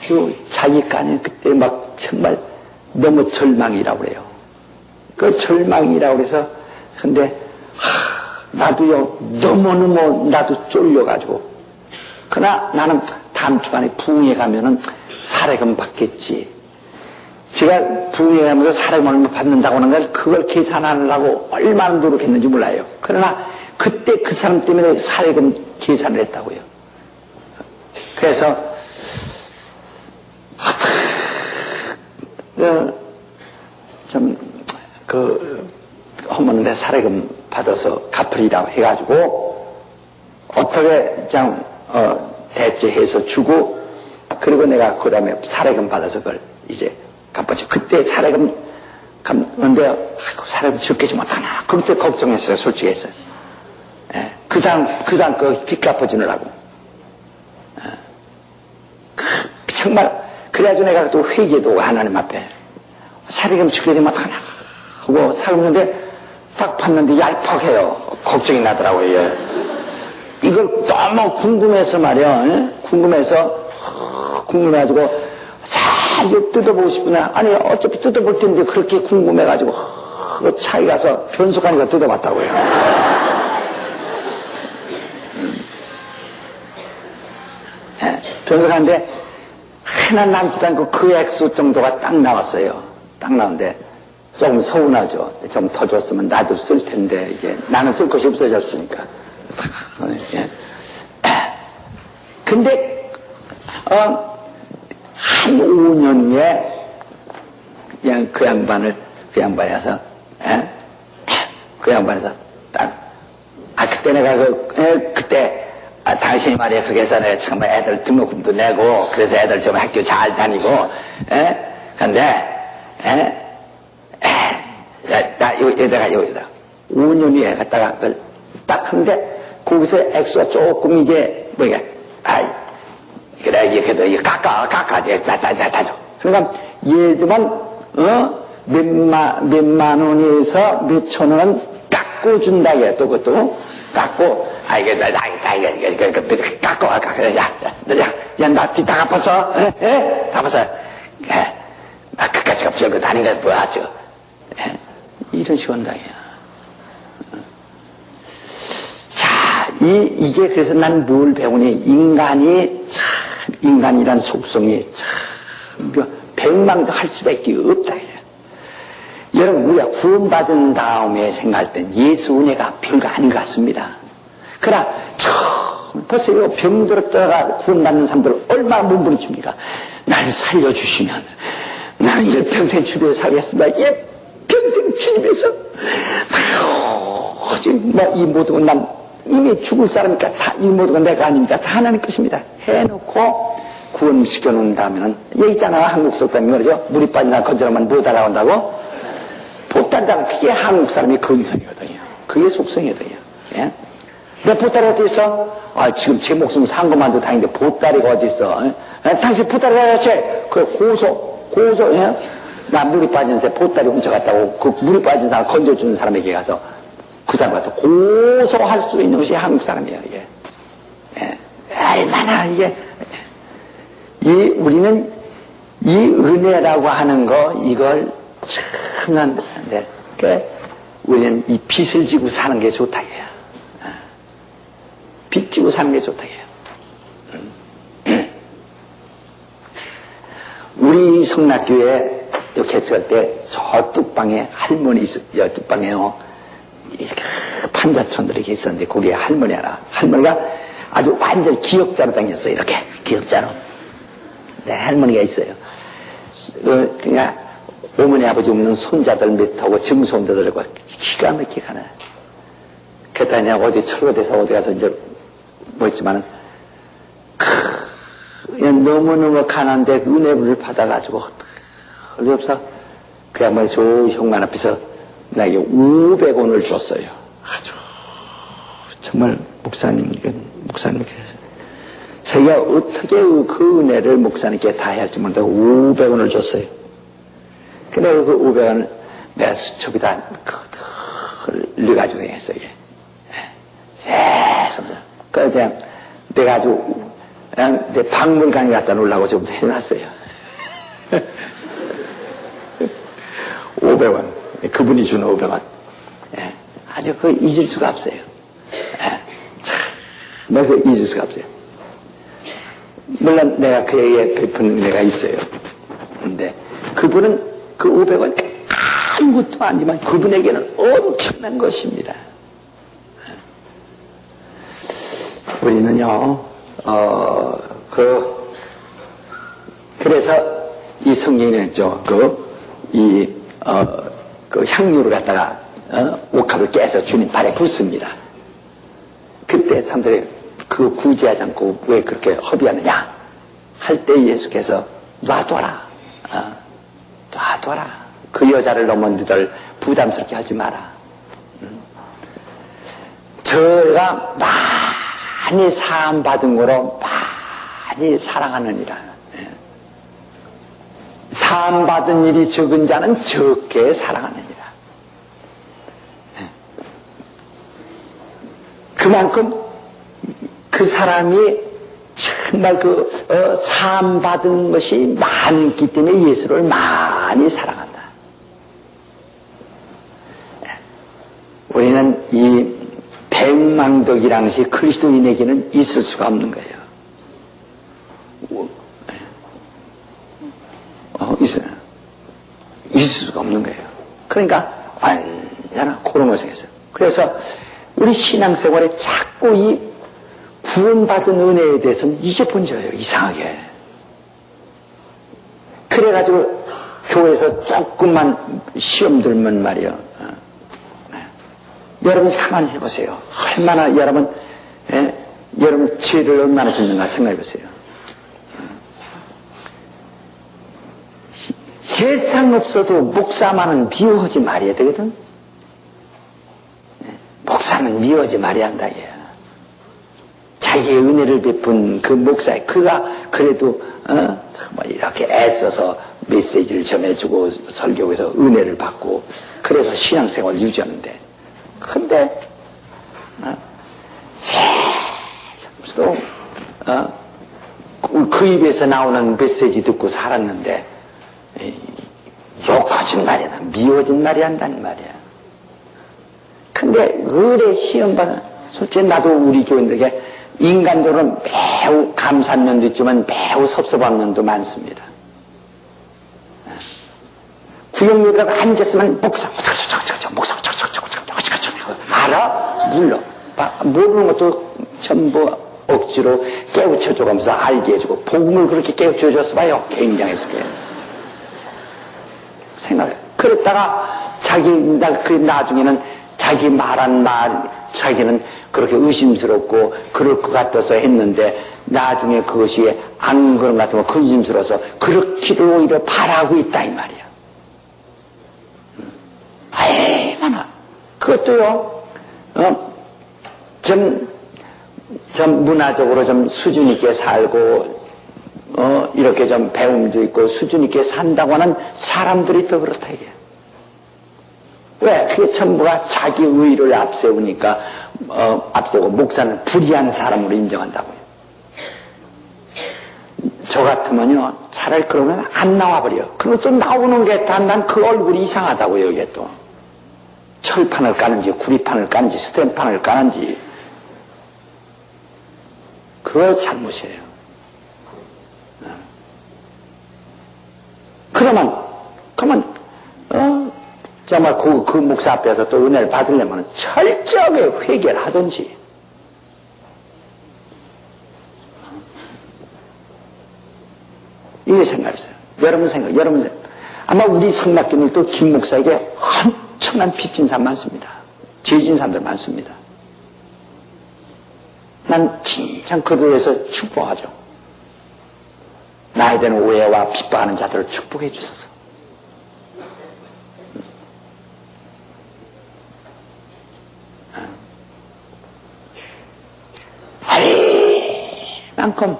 아주 자기 간에 그때 막 정말 너무 절망이라고 그래요. 그 절망이라고 그래서, 근데, 나도요, 너무너무 나도 쫄려가지고. 그러나 나는 다음 주간에 부흥회 가면은 사례금 받겠지. 제가 부흥회 가면서 사례금 얼마 받는다고 하는 걸 그걸 계산하려고 얼마나 노력했는지 몰라요. 그러나 그때 그 사람 때문에 사례금 계산을 했다고요. 그래서, 허물는데 사례금 받아서 갚으리라고 해가지고 어떻게 그냥 대체해서 주고 그리고 내가 그 다음에 사례금 받아서 그걸 이제 갚았죠. 그때 사례금 갚는데 사례금 적게 주면 어떡하나 그때 걱정했어요. 솔직히 했어요. 그 사람 그 빚 갚아주느라고 정말 그래가지고 내가 또 회개도 하나님 앞에 사례금 적게 주면 어떡하나 하고 살았는데 딱 봤는데 얄팍해요. 걱정이 나더라고요. 이걸 너무 궁금해서 말이야. 궁금해가지고 자 이거 뜯어보고 싶으나 아니 어차피 뜯어볼 텐데 그렇게 궁금해가지고 차에 가서 변속하니까 뜯어봤다고요. 변성하는데 하나 남지도 않고 그 액수 정도가 딱 나왔어요. 딱 나오는데 조금 서운하죠. 좀 더 줬으면 나도 쓸 텐데 이게 나는 쓸 것이 없어졌으니까. 예. 근데 한 5년 후에 그냥 그 양반에서 딱 그때 내가 그때 당신이 말이야 그렇게 해서 내가 처음에 애들 등록금도 내고 그래서 애들 좀 학교 잘 다니고 근데 여기다가 5년 후에 갔다가 그걸 딱 하는데 거기서 액수가 조금 이제 그래 이게 그래도 이거 깎아 다 줘. 그러니까 얘들만 몇만 원에서 몇천 원은 깎고 준다 얘 또 그것도 깎고 이거 깎고 나 빚 다 갚았어? 갚았어? 그까지가 별것 아닌 거 뭐하죠? 이런 식으로 한다 자, 이게 그래서 난 뭘 배우니 인간이란 속성이 참 백망도 할 수밖에 없다. 여러분 우리가 구원받은 다음에 생각할 땐 예수 은혜가 별거 아닌 것 같습니다. 그러나 처음 보세요. 병들었다가 구원받는 사람들 얼마나 몸부림칩니까? 나를 살려주시면 나는 일평생 주님에 살겠습니다. 일평생 주님에서 이 모든 건 난 이미 죽을 사람이니까 이 모든 건 내가 아닙니다. 다 하나님 것입니다. 해놓고 구원시켜 놓은 다음에는 얘 있잖아. 한국 속담이 그러죠. 물이 빠진 사람 건져놓으면 뭐 달아온다고? 보따리다는 그게 한국 사람의 건성이거든요. 그게 속성이거든요. 예? 내 보따리 어디 있어? 지금 제 목숨 산 것만도 다행인데 보따리가 어디 있어? 당신 보따리가 같이 그 고소 예? 나 물이 빠지는데 보따리 훔쳐갔다고 그 물이 빠진 사람 건져주는 사람에게 가서 그 사람한테 고소할 수 있는 것이 한국 사람이에요. 이게 예. 얼마나 이게 우리는 이 은혜라고 하는 거 이걸 참난데 우리는 이 빚을 지고 사는 게 좋다 이거야. 빚 지고 사는 게 좋다 이거야. 우리 성락교회 개척할 때 저 뚝방에 할머니 있었요. 뚝방에요. 판자촌들이 있었는데 거기에 할머니 하나. 할머니가 아주 완전 기역자로 다녔어요. 이렇게 기역자로. 네, 할머니가 있어요. 그러니까 어머니 아버지 없는 손자들 몇하고 증손자들과 기가 막히게 하네. 그랬다 그냥 어디 철거돼서 어디 가서 이제 뭐 있지만은 그냥 너무너무 가난한데 은혜를 받아가지고 어디 없어? 그 양반이 저 형만 앞에서 나에게 500원을 줬어요. 아주 정말 목사님께 자기가 어떻게 그 은혜를 목사님께 다 해야 할지 모르는데 500원을 줬어요. 근데 그 500원을 내가 수첩에다 흘려가지고 다녔어요. 세상에. 그래서 내가 아주 내 박물관에 갖다 놓으려고 좀 해놨어요. 500원. 그분이 준 500원. 아주 그 잊을 수가 없어요. 참, 그 잊을 수가 없어요. 물론 내가 그에게 베푼 은혜가 있어요. 근데 그분은 그 500원 아무것도 아니지만 그분에게는 엄청난 것입니다. 우리는요, 그래서 이 성경에 있죠. 그 향유를 갖다가, 옥합을 깨서 주님 발에 붓습니다. 그때 사람들이 그거 구제하지 않고 왜 그렇게 허비하느냐? 할 때 예수께서 놔둬라. 놔둬라. 그 여자를 너무 너희들 부담스럽게 하지 마라. 저희가 많이 사함받은 거로 많이 사랑하느니라. 사함받은 일이 적은 자는 적게 사랑하느니라. 그만큼 그 사람이 정말 사함받은 것이 많기 때문에 예수를 많이 사랑한다. 우리는 이 백망덕이란 것이 그리스도인에게는 있을 수가 없는 거예요. 그러니까 완전한 그런 것을 했어요. 그래서 우리 신앙생활에 자꾸 이 구원받은 은혜에 대해서는 잊어본져요. 이상하게. 그래가지고 교회에서 조금만 시험 들면 말이요. 여러분 가만히 해보세요. 얼마나 여러분 죄를 얼마나 짓는가 생각해보세요. 세상 없어도 목사만은 미워하지 말아야 되거든. 목사는 미워하지 말아야 한다. 자기의 은혜를 베푼 그 목사, 그가 그래도 정말 이렇게 애써서 메시지를 전해주고 설교에서 은혜를 받고 그래서 신앙생활 유지하는데, 근데 세상에서도 그 입에서 나오는 메시지 듣고 살았는데 욕하진 말이야, 미워진 말이 한다는 말이야. 근데 의뢰 시험받은, 솔직히 나도 우리 교인들에게 인간적으로는 매우 감사한 면도 있지만 매우 섭섭한 면도 많습니다. 구역예배라고 앉았으면 목사 알아? 몰라. 모르는 것도 전부 억지로 깨우쳐줘가면서 알게 해주고, 복음을 그렇게 깨우쳐줘서 봐요. 굉장했을 거예요. 생각해. 그랬다가 나중에는 자기 말한 말, 자기는 그렇게 의심스럽고 그럴 것 같아서 했는데, 나중에 그것이 안 그런 것 같으면 의심스러워서 그렇기를 오히려 바라고 있다 이 말이야. 얼마나 그것도요. 좀 문화적으로 좀 수준 있게 살고 이렇게 좀 배움도 있고 수준 있게 산다고 하는 사람들이 더 그렇다 이게. 왜? 그게 전부가 자기 의의를 앞세우니까 앞세우고 목사는 불의한 사람으로 인정한다고요. 저 같으면요, 차라리 그러면 안 나와버려. 그리고 또 나오는 게 다 난 그 얼굴이 이상하다고요. 이게 또 철판을 까는지 구리판을 까는지 스탠판을 까는지 그거 잘못이에요. 그러면 정말 그 목사 앞에서 또 은혜를 받으려면 철저하게 회개를 하든지, 이게 생각했어요. 여러분 아마 우리 성락교님도 김 목사에게 엄청난 빚진 사람 많습니다. 죄진 사람들 많습니다. 난 진짜 그들에 대해서 축복하죠. 나에 대한 오해와 핍박하는 자들을 축복해 주소서. 만큼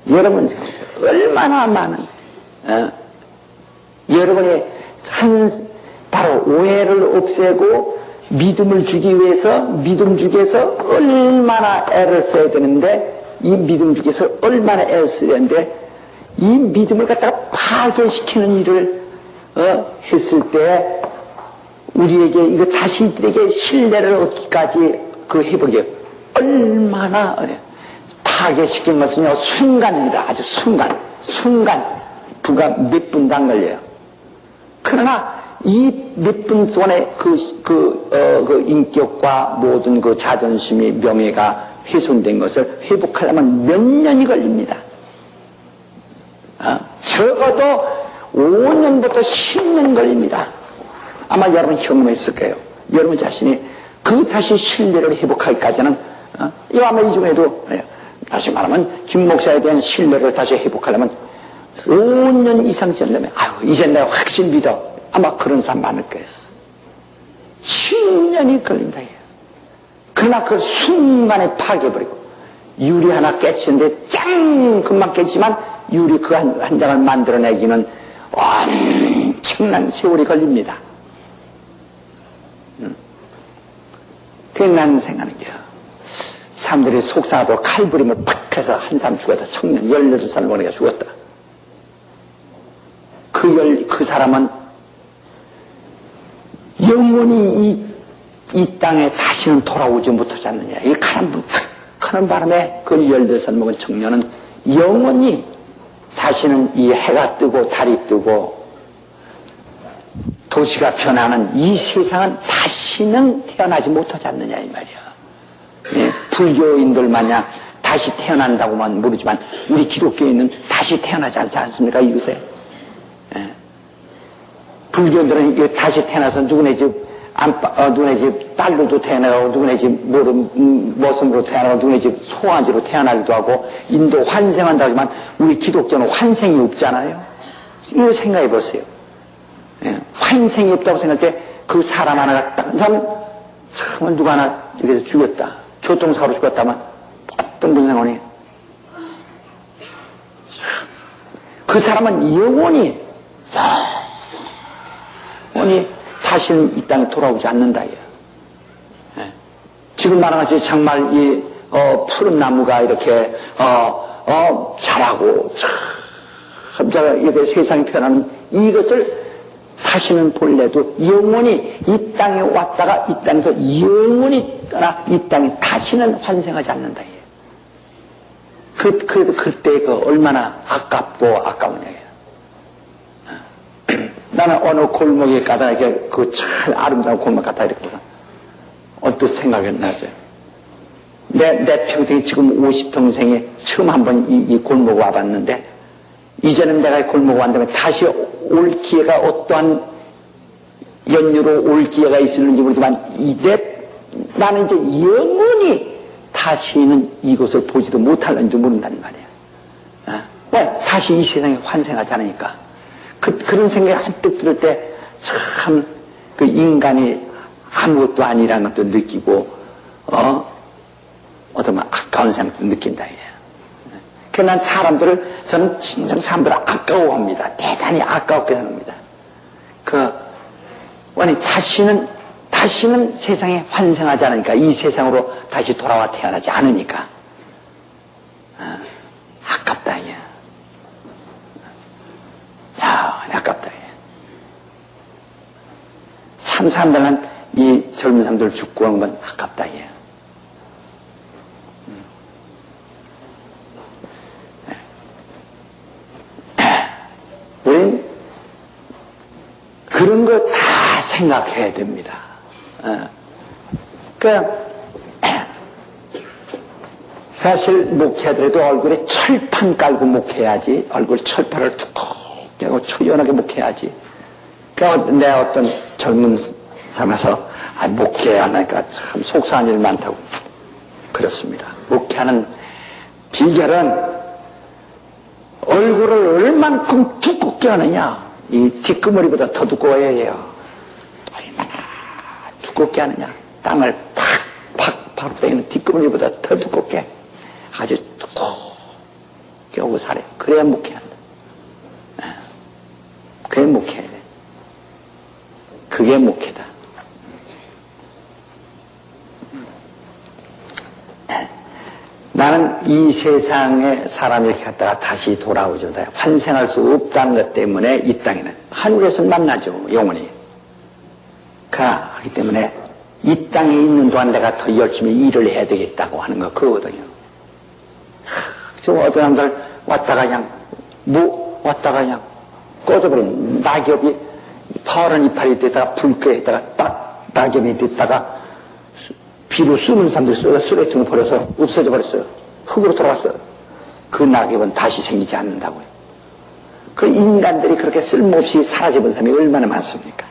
여러분 얼마나 많은 여러분의 바로 오해를 없애고 믿음을 주기 위해서 믿음 주기에서 얼마나 애를 써야 되는데, 이 믿음 주기에서 얼마나 애를 써야 되는데, 이 믿음을 갖다가 파괴시키는 일을 했을 때 우리에게 이거 다시 이들에게 신뢰를 얻기까지 그 해보게 얼마나 파괴시킨 것은요 순간입니다. 아주 순간 불과 몇 분도 안 걸려요. 그러나 이 몇 분 동안에 그 인격과 모든 그 자존심이 명예가 훼손된 것을 회복하려면 몇 년이 걸립니다. 적어도 5년부터 10년 걸립니다. 아마 여러분 경험했을 거예요. 여러분 자신이 다시 신뢰를 회복하기까지는 이거 아마 이 중에도 다시 말하면 김 목사에 대한 신뢰를 다시 회복하려면 5년 이상 전되면 이제 내가 확실히 믿어. 아마 그런 사람 많을 거예요. 10년이 걸린다. 그러나 그 순간에 파괴버리고 유리 하나 깨치는데 금방 깨지만 유리 그 한 장을 만들어내기는 엄청난 세월이 걸립니다. 그게 나는 생각하는 게요. 사람들이 속상하도록 칼부림을 팍 해서 한 사람 죽었다. 청년 18살 먹으니까 죽었다. 그 사람은 영원히 이 땅에 다시는 돌아오지 못하지 않느냐. 이 가는 바람에 그 18살 먹은 청년은 영원히 다시는 이 해가 뜨고 달이 뜨고 도시가 변하는 이 세상은 다시는 태어나지 못하지 않느냐 이 말이야. 예, 불교인들 마냥 다시 태어난다고만 모르지만 우리 기독교인은 다시 태어나지 않지 않습니까 이것에? 예. 불교인들은 다시 태어나서 누구네 집 누구네 집 딸로도 태어나고 누구네 집 모습으로 태어나고 누구네 집 송아지로 태어나기도 하고 인도 환생한다고 하지만 우리 기독교는 환생이 없잖아요. 이거 생각해 보세요. 예, 환생이 없다고 생각할 때 그 사람 하나가 딱 참 누가 하나 이렇게 해서 죽였다. 교통사고로 죽었다면 어떤 분이 생각하니? 그 사람은 영원히 다시는 이 땅에 돌아오지 않는다. 예. 지금 말하듯이 정말 이 푸른 나무가 이렇게 자라고 참 이렇게 세상에 변하는 이것을 다시는 볼래도 영원히 이 땅에 왔다가 이 땅에서 영원히 떠나 이 땅에 다시는 환생하지 않는다. 그때 얼마나 아깝고 아까우냐. 나는 어느 골목에 가다 이렇게 참 아름다운 골목 같다 이렇게 보다 언뜻 생각이 나죠. 내 평생에 지금 50평생에 처음 한번 이 골목 와봤는데 이제는 내가 이 골목 왔다면 다시 올 기회가 어떠한 연유로 올 기회가 있을는지 모르지만 나는 이제 영원히 다시는 이곳을 보지도 못할는지 모른다는 말이야. 왜? 다시 이 세상에 환생하지 않으니까. 그런 생각이 한뜩 들을 때 참 그 인간이 아무것도 아니라는 것도 느끼고 어떤 아까운 생각도 느낀다. 그래서 난 저는 진정 사람들을 아까워합니다. 대단히 아까웠게 생각합니다. 다시는 세상에 환생하지 않으니까 이 세상으로 다시 돌아와 태어나지 않으니까 아깝다. 아깝다. 참 사람들은 이 젊은 사람들 죽고 하는 건 아깝다. 우린 그런 거 다 생각해야 됩니다. 사실 목회하더라도 얼굴에 철판 깔고 목회해야지. 얼굴 철판을 두껍게 하고 초연하게 목회해야지. 내가 어떤 젊은 사람에서 목회하니까 참 속상한 일 많다고 그렇습니다. 목회하는 비결은 얼굴을 얼만큼 두껍게 하느냐. 이 뒷구머리보다 더 두꺼워야 해요. 얼마나 두껍게 하느냐. 땅을 팍팍 때리는 뒷구머리보다 더 두껍게 아주 두껍게 하고 살아요. 그래야 목회한다. 그게 목회야 돼. 그게 목회다. 나는 이 세상에 사람이 이렇게 갔다가 다시 돌아오죠. 환생할 수 없다는 것 때문에 이 땅에는 하늘에서 만나죠. 영원히. 하기 때문에 이 땅에 있는 동안 내가 더 열심히 일을 해야 되겠다고 하는 거 그거거든요. 좀 어떤 사람들 왔다가 그냥 꺼져버린 낙엽이 파란 이파리 됐다가 불쾌 했다가 딱 낙엽이 됐다가 비로 쓰는 사람들이 쓰레기통에 버려서 없어져 버렸어요. 흙으로 돌아갔어요. 그 낙엽은 다시 생기지 않는다고요. 그 인간들이 그렇게 쓸모없이 사라져본 사람이 얼마나 많습니까?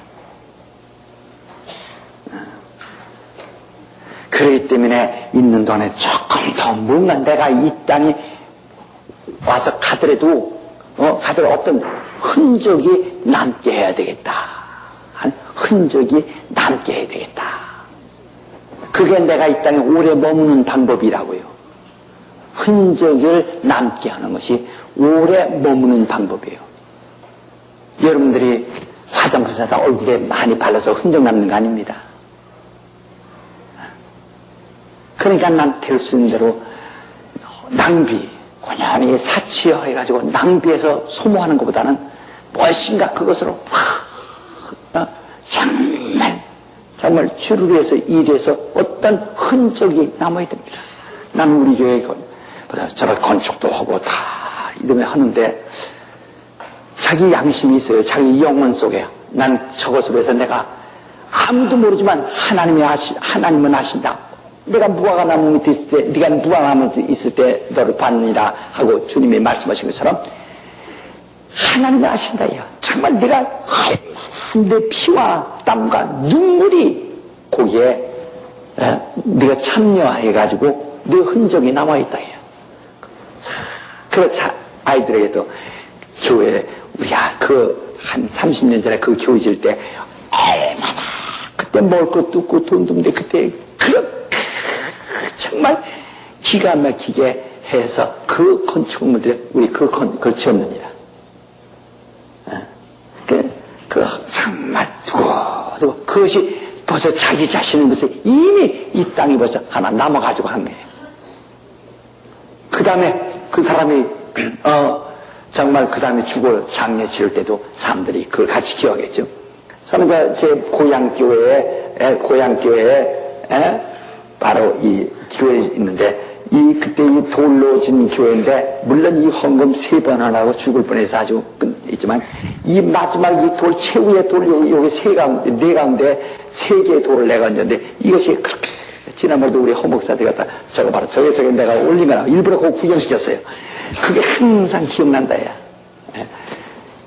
그렇기 때문에 있는 동안에 조금 더 뭔가 내가 이 땅에 와서 가더라도 어떤 흔적이 남게 해야 되겠다. 흔적이 남게 해야 되겠다. 그게 내가 이 땅에 오래 머무는 방법이라고요. 흔적을 남게 하는 것이 오래 머무는 방법이에요. 여러분들이 화장품사다 얼굴에 많이 발라서 흔적 남는 거 아닙니다. 그러니까 난 될 수 있는 대로 낭비, 고연히 사치해가지고 낭비해서 소모하는 것보다는 무엇인가 그것으로 정말 주를 위해서 일해서 어떤 흔적이 남아야 됩니다. 나는 우리 교회 저런 건축도 하고 다 이러면 하는데 자기 양심이 있어요. 자기 영혼 속에. 난 저것으로 해서 내가 아무도 모르지만 하나님은 아신다. 내가 무화과나무 밑에 있을 때, 네가 무화과나무 밑에 있을 때 너를 봤느니라 하고 주님이 말씀하신 것처럼 하나님이 아신다요. 정말 내가 얼마나 내 피와 땀과 눈물이 거기에 네가 참여해가지고 내 흔적이 남아있다. 그렇지 아이들에게도 교회 우리가 한 30년 전에 그 교회 질 때 얼마나 그때 먹을 것도 없고 돈도 없는데 그때 그렇게 정말 기가 막히게 해서 그 건축물들에 우리 그걸 지었느니라. 정말 두고 그것이 벌써 자기 자신의 것을 이미 이 땅이 벌써 하나 남아가지고 한 거예요. 그 다음에 그 사람이 정말 그 다음에 죽을 장례 치를 때도 사람들이 그걸 같이 기억하겠죠. 저는 제 고향교회에 바로 이 교회에 있는데 그때 이 돌로 진 교회인데 물론 이 헌금 3번 하라고 죽을 뻔해서 아주 있지만 이 마지막 이 돌 최후의 돌 여기 네 가운데 3개의 돌을 내가 얹었는데 이것이 그렇게 지난번에도 우리 허목사들 갖다 저거 바로 저게 내가 올린 거라 일부러 그거 구경시켰어요. 그게 항상 기억난다 야.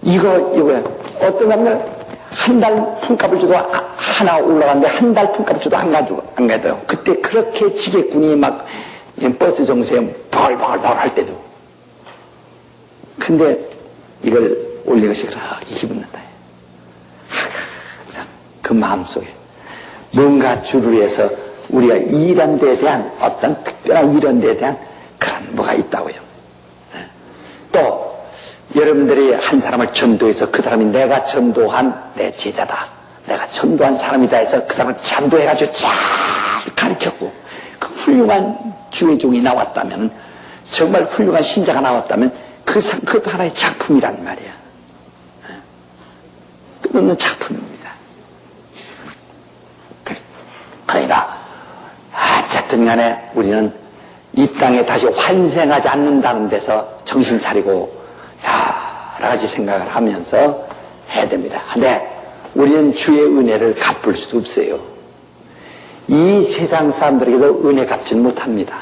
이거 어떤 남들 한 달 품값을 줘도 하나 올라갔는데 한 달 품값을 줘도 안 가도 그때 그렇게 지게꾼이 막 버스 정세에 벌벌벌 할 때도 근데 이걸 올린 것이 그렇게 기분 난다. 항상 그 마음속에 뭔가 주를 위해서 우리가 일한 데에 대한 어떤 특별한 일한 데에 대한 그런 뭐가 있다고요. 또 여러분들이 한 사람을 전도해서 그 사람이 내가 전도한 내 제자다. 내가 전도한 사람이다 해서 그 사람을 전도해가지고 잘 가르쳤고 그 훌륭한 주의 종이 나왔다면 정말 훌륭한 신자가 나왔다면 그것도 하나의 작품이란 말이야. 끝없는 작품입니다. 그러니까 어쨌든 간에 우리는 이 땅에 다시 환생하지 않는다는 데서 정신 차리고 여러 가지 생각을 하면서 해야 됩니다. 근데 우리는 주의 은혜를 갚을 수도 없어요. 이 세상 사람들에게도 은혜 갚지는 못합니다.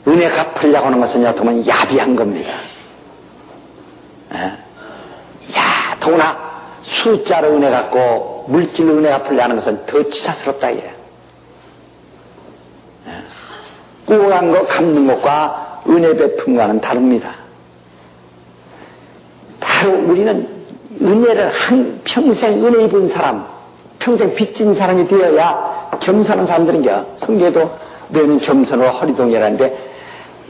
은혜 갚으려고 하는 것은 여러분 야비한 겁니다. 더구나 숫자로 은혜 갚고 물질로 은혜 갚으려고 하는 것은 더 치사스럽다 이래. 꾸어간 거 갚는 것과 은혜 베품과는 다릅니다. 바로 우리는 은혜를 평생 은혜 입은 사람, 평생 빚진 사람이 되어야 겸손한 사람들인겨. 성경에도 너는 겸손으로 허리동이라는데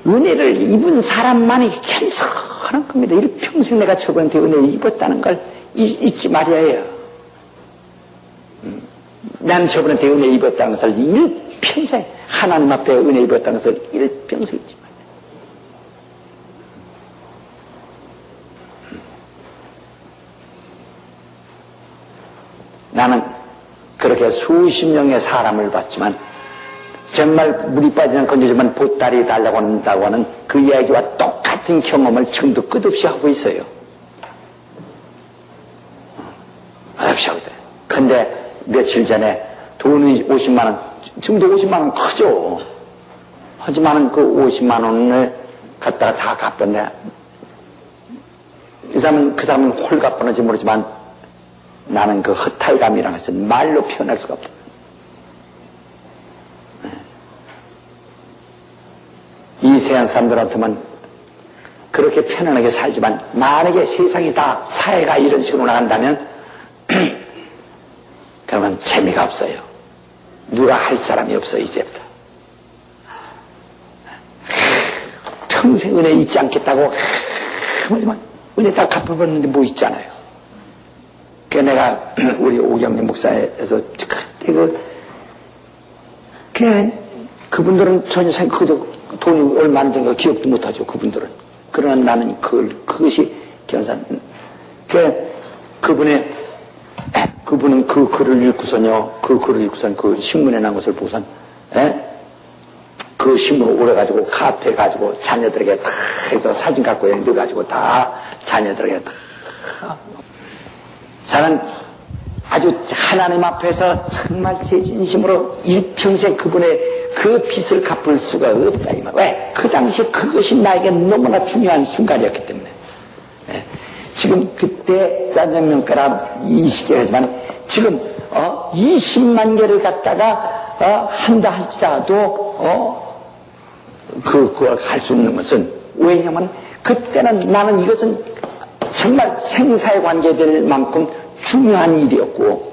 은혜를 입은 사람만이 겸손한 겁니다. 일평생 내가 저분한테 은혜를 입었다는 걸 잊지 말아야 해요. 난 저분한테 은혜 입었다는 것을 일평생 하나님 앞에 은혜 입었다는 것을 일평생 잊지 말아야 해요. 나는 그렇게 수십 명의 사람을 봤지만 정말 물이 빠지는 건지지만 보따리 달라고 한다고 하는 그 이야기와 똑같은 경험을 지금도 끝없이 하고 있어요. 끝없이 하고 있어요. 근데 며칠 전에 돈이 50만 원, 지금도 50만 원 크죠. 하지만은 그 50만 원을 갖다가 다 갚았네. 그 사람은 홀값번인지 모르지만 나는 그 허탈감이라는 것은 말로 표현할 수가 없다. 이 세상 사람들한테만 그렇게 편안하게 살지만 만약에 세상이 다 사회가 이런 식으로 나간다면 그러면 재미가 없어요. 누가 할 사람이 없어 이제부터. 평생 은혜 잊지 않겠다고 하지만 은혜 다 갚아버렸는데 뭐 있잖아요. 그 내가 우리 오경림 목사에서 그때 그분들은 전혀 그도 돈이 얼마 안 되는 거 기억도 못하죠. 그분들은. 그러나 나는 그것이 견산. 그분은 그 글을 읽고선 그 신문에 난 것을 보고선 그 그 힘으로 오래가지고 카페 가지고 자녀들에게 다 해서 사진 갖고 넣어가지고 다 자녀들에게 다. 저는 아주 하나님 앞에서 정말 제 진심으로 일평생 그분의 그 빚을 갚을 수가 없다. 왜? 그 당시 그것이 나에게 너무나 중요한 순간이었기 때문에. 네. 지금 그때 짜장면가라 이 시기에 하지만 지금 20만 개를 갖다가 한다 할지라도 그걸 할 수 없는 것은 왜냐면 그때는 나는 이것은 정말 생사에 관계될 만큼 중요한 일이었고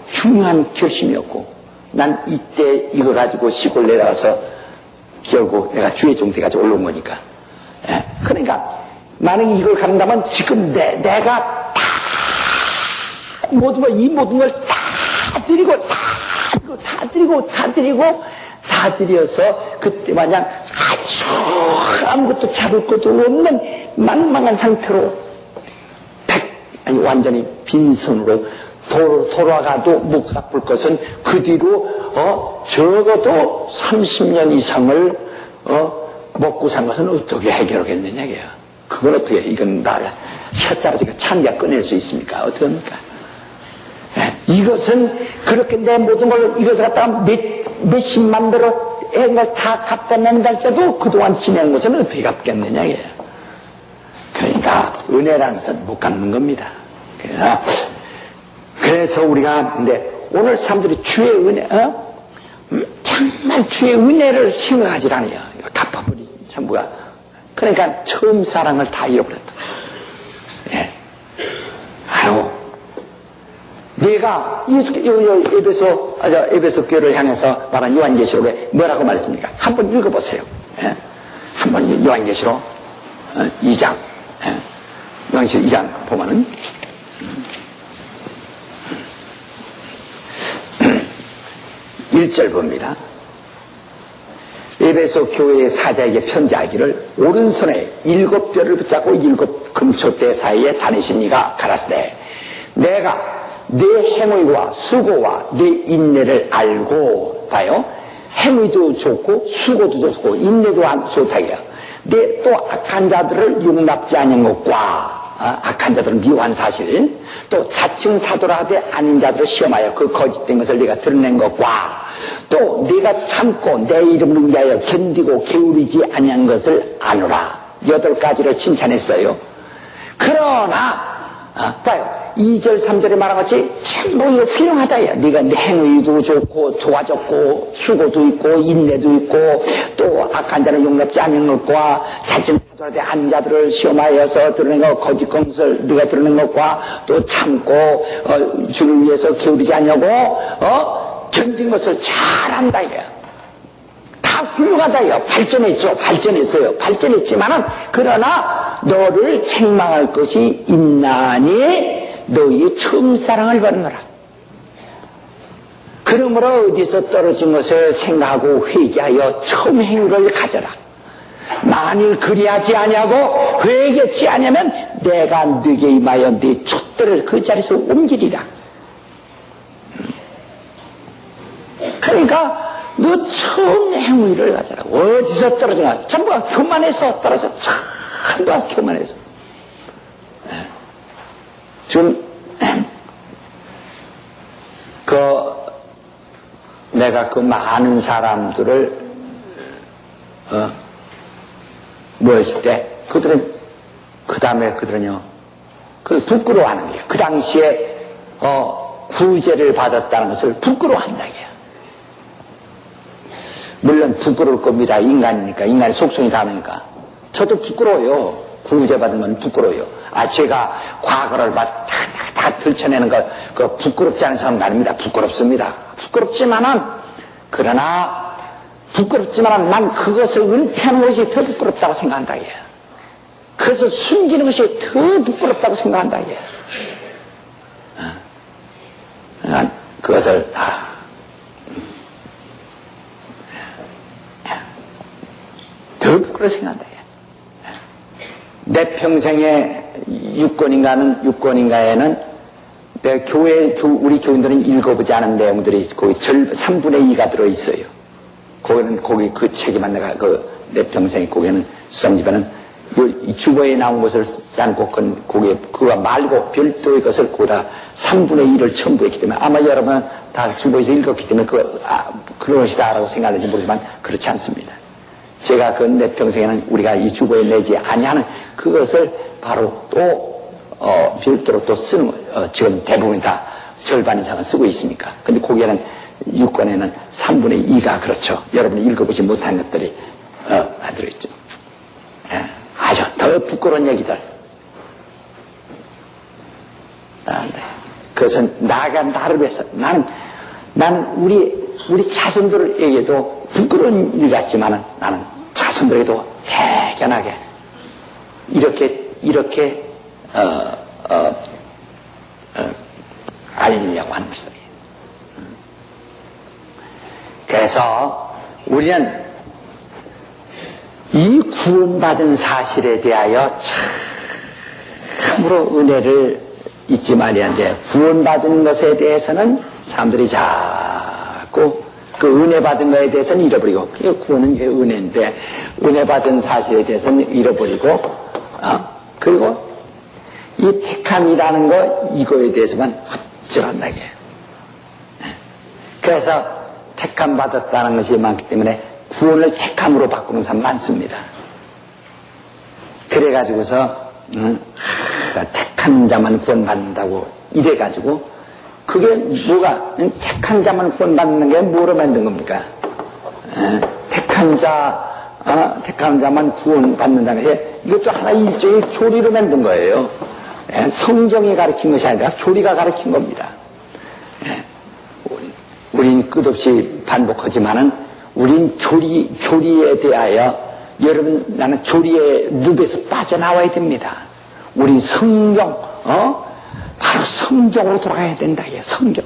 중요한 결심이었고 난 이때 이거 가지고 시골 내려가서 결국 내가 주의 종돼가지고 올라온 거니까. 예? 그러니까 만약에 이걸 갖는다면 지금 내가 다 모든 걸 이 모든 걸 다 드려서 그때 마냥 아주 아무것도 잡을 것도 없는 망망한 상태로 완전히 빈손으로 돌아가도 못 갚을 것은 그 뒤로 적어도 30년 이상을 먹고 산 것은 어떻게 해결하겠느냐 이게요. 그건 어떻게 이건 날 혀잡아서 찬자 꺼낼 수 있습니까? 어떻게 합니까? 예, 이것은 그렇게 내 모든 걸 이것을 갖다가 몇십만 배로 한 걸 다 갚아 낸다 할지라도 그동안 지낸 것은 어떻게 갚겠느냐 이게요. 그러니까 은혜라는 것은 못 갚는 겁니다. 그래서 우리가 근데 오늘 사람들이 주의 은혜 정말 주의 은혜를 생각하지 않아요. 갚아버리 참 뭐야. 그러니까 처음 사랑을 다 잃어버렸다. 예. 아유, 내가 에베소 교회를 향해서 말한 요한계시록에 뭐라고 말했습니까? 한번 읽어보세요. 예. 한번 요한계시록 2장. 예. 요한계시록 2장 보면은 1절 봅니다. 에베소 교회의 사자에게 편지하기를 오른손에 7뼈를 붙잡고 7 금초대 사이에 다니신 이가 가라사대 내가 네 행위와 수고와 네 인내를 알고 봐요. 행위도 좋고 수고도 좋고 인내도 좋다고요. 네 또 악한 자들을 용납지 않은 것과 악한 자들은 미워한 사실 또 자칭 사도라 하되 아닌 자들을 시험하여 그 거짓된 것을 네가 드러낸 것과 또 네가 참고 내 이름을 위하여 견디고 게으르지 아니한 것을 아노라. 8가지를 칭찬했어요. 그러나 봐요. 2절 3절에 말한 것이 참 뭐 이거 훌륭하다요. 네가 내 행위도 좋고 좋아졌고 수고도 있고 인내도 있고 또 악한 자는 용납지 않은 것과 자칭 사도라되 아닌 자들을 시험하여서 드러낸 것 거짓 것을 네가 드러낸 것과 또 참고 주를 위해서 게으르지 아니하고 견딘 것을 잘한다 이거야. 다 훌륭하다요. 발전했어요. 발전했지만은 그러나 너를 책망할 것이 있나니 너희 처음 사랑을 버리노라. 그러므로 어디서 떨어진 것을 생각하고 회개하여 처음 행위를 가져라. 만일 그리하지 아니하고 회개치 아니하면 내가 네게 임하여 네 촛대를 그 자리에서 옮기리라. 그러니까 너 처음 행위를 가져라고. 어디서 떨어지나 전부가 교만해서 떨어져. 전부가 교만해서. 지금 내가 그 많은 사람들을 모였을 때 그들은 그 다음에 그들은요 그걸 부끄러워하는 거예요. 그 당시에 구제를 받았다는 것을 부끄러워한다 이게요. 물론 부끄러울 겁니다. 인간이니까. 인간의 속성이 다르니까. 저도 부끄러워요. 구제받은 건 부끄러워요. 제가 과거를 다 들춰내는 거, 그 부끄럽지 않은 사람은 아닙니다. 부끄럽습니다. 그러나 난 그것을 은폐하는 것이 더 부끄럽다고 생각한다, 이게. 그것을 숨기는 것이 더 부끄럽다고 생각한다, 이게. 그것을 더 부끄러워 생각한다. 내 평생에 6권인가에는 내 우리 교인들은 읽어보지 않은 내용들이 거의 3분의 2가 들어있어요. 거기 그 책에만 내가 내 평생에 거기에는 수상집에는 이 주보에 나온 것을 쌓고 그거 말고 별도의 것을 거기다 3분의 1을 첨부했기 때문에 아마 여러분은 다 주보에서 읽었기 때문에 그런 것이다라고 생각하는지 모르지만 그렇지 않습니다. 제가 내 평생에는 우리가 이 주보에 내지 아니하는 그것을 바로 또 별도로 또 쓰는 거예요. 지금 대부분 다 절반 이상은 쓰고 있으니까. 근데 거기에는 6권에는 3분의 2가 그렇죠. 여러분이 읽어보지 못한 것들이 들어있죠. 아주 더 부끄러운 얘기들. 네. 그것은 나를 위해서 나는 우리 자손들에게도 부끄러운 일 같지만은 나는 자손들에게도 해견하게 이렇게 알리려고 하는 것이다. 그래서 우리는 이 구원받은 사실에 대하여 참으로 은혜를 잊지 말아야 돼. 구원받은 것에 대해서는 사람들이 자꾸 그 은혜 받은 것에 대해서는 잃어버리고, 구원은 은혜인데 은혜 받은 사실에 대해서는 잃어버리고, 그리고 이 택함이라는 거 이거에 대해서만 헛절한다게. 그래서 택함 받았다는 것이 많기 때문에 구원을 택함으로 바꾸는 사람 많습니다. 그래가지고서 택한 자만 구원받는다고 이래가지고 그게 뭐가 택한 자만 구원받는 게 뭐로 만든 겁니까? 택한 자만 구원받는다는 것이 이것도 하나 일종의 교리로 만든 거예요. 성경이 가르친 것이 아니라 교리가 가르친 겁니다. 우린 끝없이 반복하지만은 우린 교리에 대하여 여러분 나는 교리의 늪에서 빠져나와야 됩니다. 우린 성경 바로 성경으로 돌아가야 된다. 성경.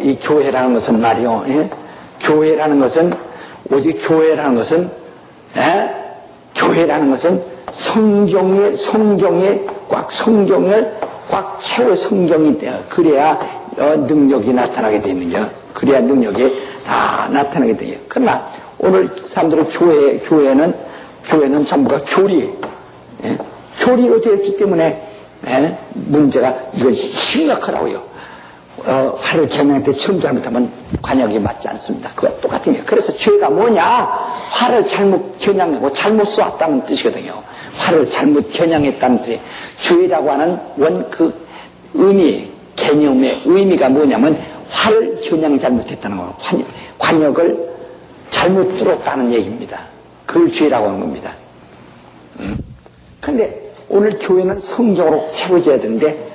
이 교회라는 것은 말이요. 교회라는 것은 오직 교회라는 것은 성경을 꽉 채워 성경이 돼요. 그래야 능력이 나타나게 돼 있는 거야. 그래야 능력이 다 나타나게 돼요. 그러나 오늘 사람들은 교회는 전부가 교리로 되었기 때문에 문제가 이건 심각하다고요. 화를 겨냥할 때 처음 잘못하면 관역이 맞지 않습니다. 그거 똑같은 거예요. 그래서 죄가 뭐냐? 화를 잘못 겨냥하고 잘못 쏘았다는 뜻이거든요. 화를 잘못 겨냥했다는 뜻이 죄라고 하는 개념의 의미가 뭐냐면 화를 겨냥 잘못했다는 거예요. 관역을 잘못 뚫었다는 얘기입니다. 그걸 죄라고 하는 겁니다. 근데 오늘 교회는 성경으로 채워져야 되는데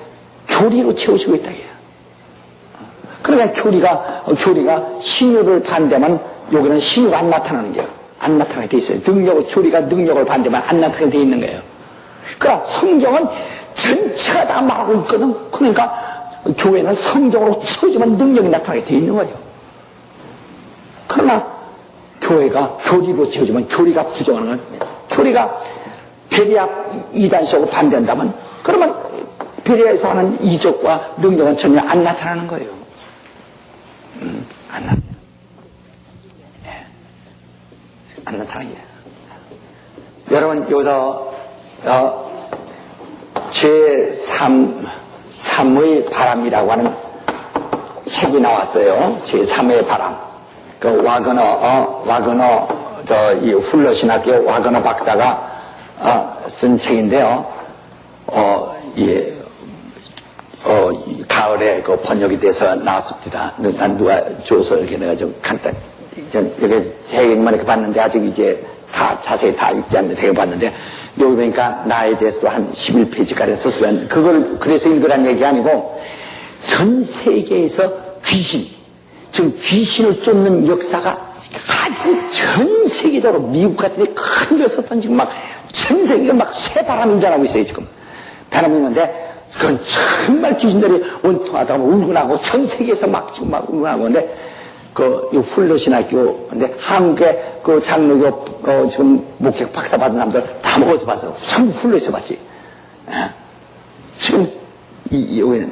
교리로 채우시고 있다. 그러니까 교리가 신유를 반대하면 여기는 신유가 안 나타나는 거예요. 안 나타나게 돼 있어요. 교리가 능력을 반대하면 안 나타나게 돼 있는 거예요. 그러나 성경은 전체가 다 말하고 있거든. 그러니까 교회는 성경으로 채워지면 능력이 나타나게 돼 있는 거예요. 그러나 교회가 교리로 채워지면 교리가 부정하는 건 교리가 베리아 이단식으로 반대한다면 그러면 베리아에서 하는 이적과 능력은 전혀 안 나타나는 거예요. 안 나타나게. 여러분 여기서 제3의 바람이라고 하는 책이 나왔어요. 제3의 바람. 그 이 훌러신학교 와그너 박사가 쓴 책인데요. 가을에 그 번역이 돼서 나왔습니다. 난 누가 줘서 이렇게 내가 좀 간단, 여기 대개만 이렇게 봤는데 아직 이제 다 자세히 다 읽지 않는데 되게 봤는데 여기 보니까 나에 대해서도 한 11페이지까지 썼으면 그걸 그래서 읽으라는 얘기 아니고 전 세계에서 지금 귀신을 쫓는 역사가 아주 전 세계적으로 미국 같은 데 큰 데서던 지금 막 전 세계가 막 새바람이 일어나고 있어요. 지금 바람이 있는데 그건 정말 귀신들이 원통하다가 울고 나고 전 세계에서 막 지금 막 울고 나고 근데 이 훌러신학교 근데 한국의 그 장로교 지금 목격 박사 받은 사람들 다 먹어서 봤어. 전부 훌러에서 봤지. 지금 여기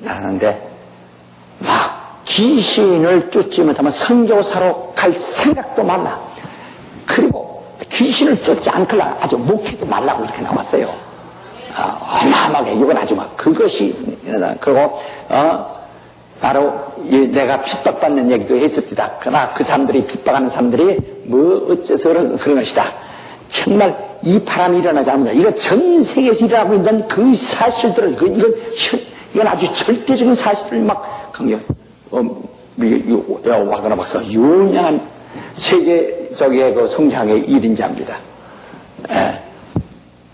나라는데 막 귀신을 쫓지 못하면 선교사로 갈 생각도 말라. 그리고 귀신을 쫓지 않거나 아주 목회도 말라고 이렇게 나왔어요. 어마어마하게 이건 아주 막 그것이 그리고 바로 내가 핍박받는 얘기도 했습니다. 그러나 그 사람들이 핍박하는 사람들이 뭐 어째서 그런 것이다. 정말 이 바람이 일어나지 않는다. 이거 전 세계에서 일어나고 있는 그 사실들을 이건 아주 절대적인 사실을 막 강력 와그나 박사 유명한 세계적의 그 성장의 1인자입니다.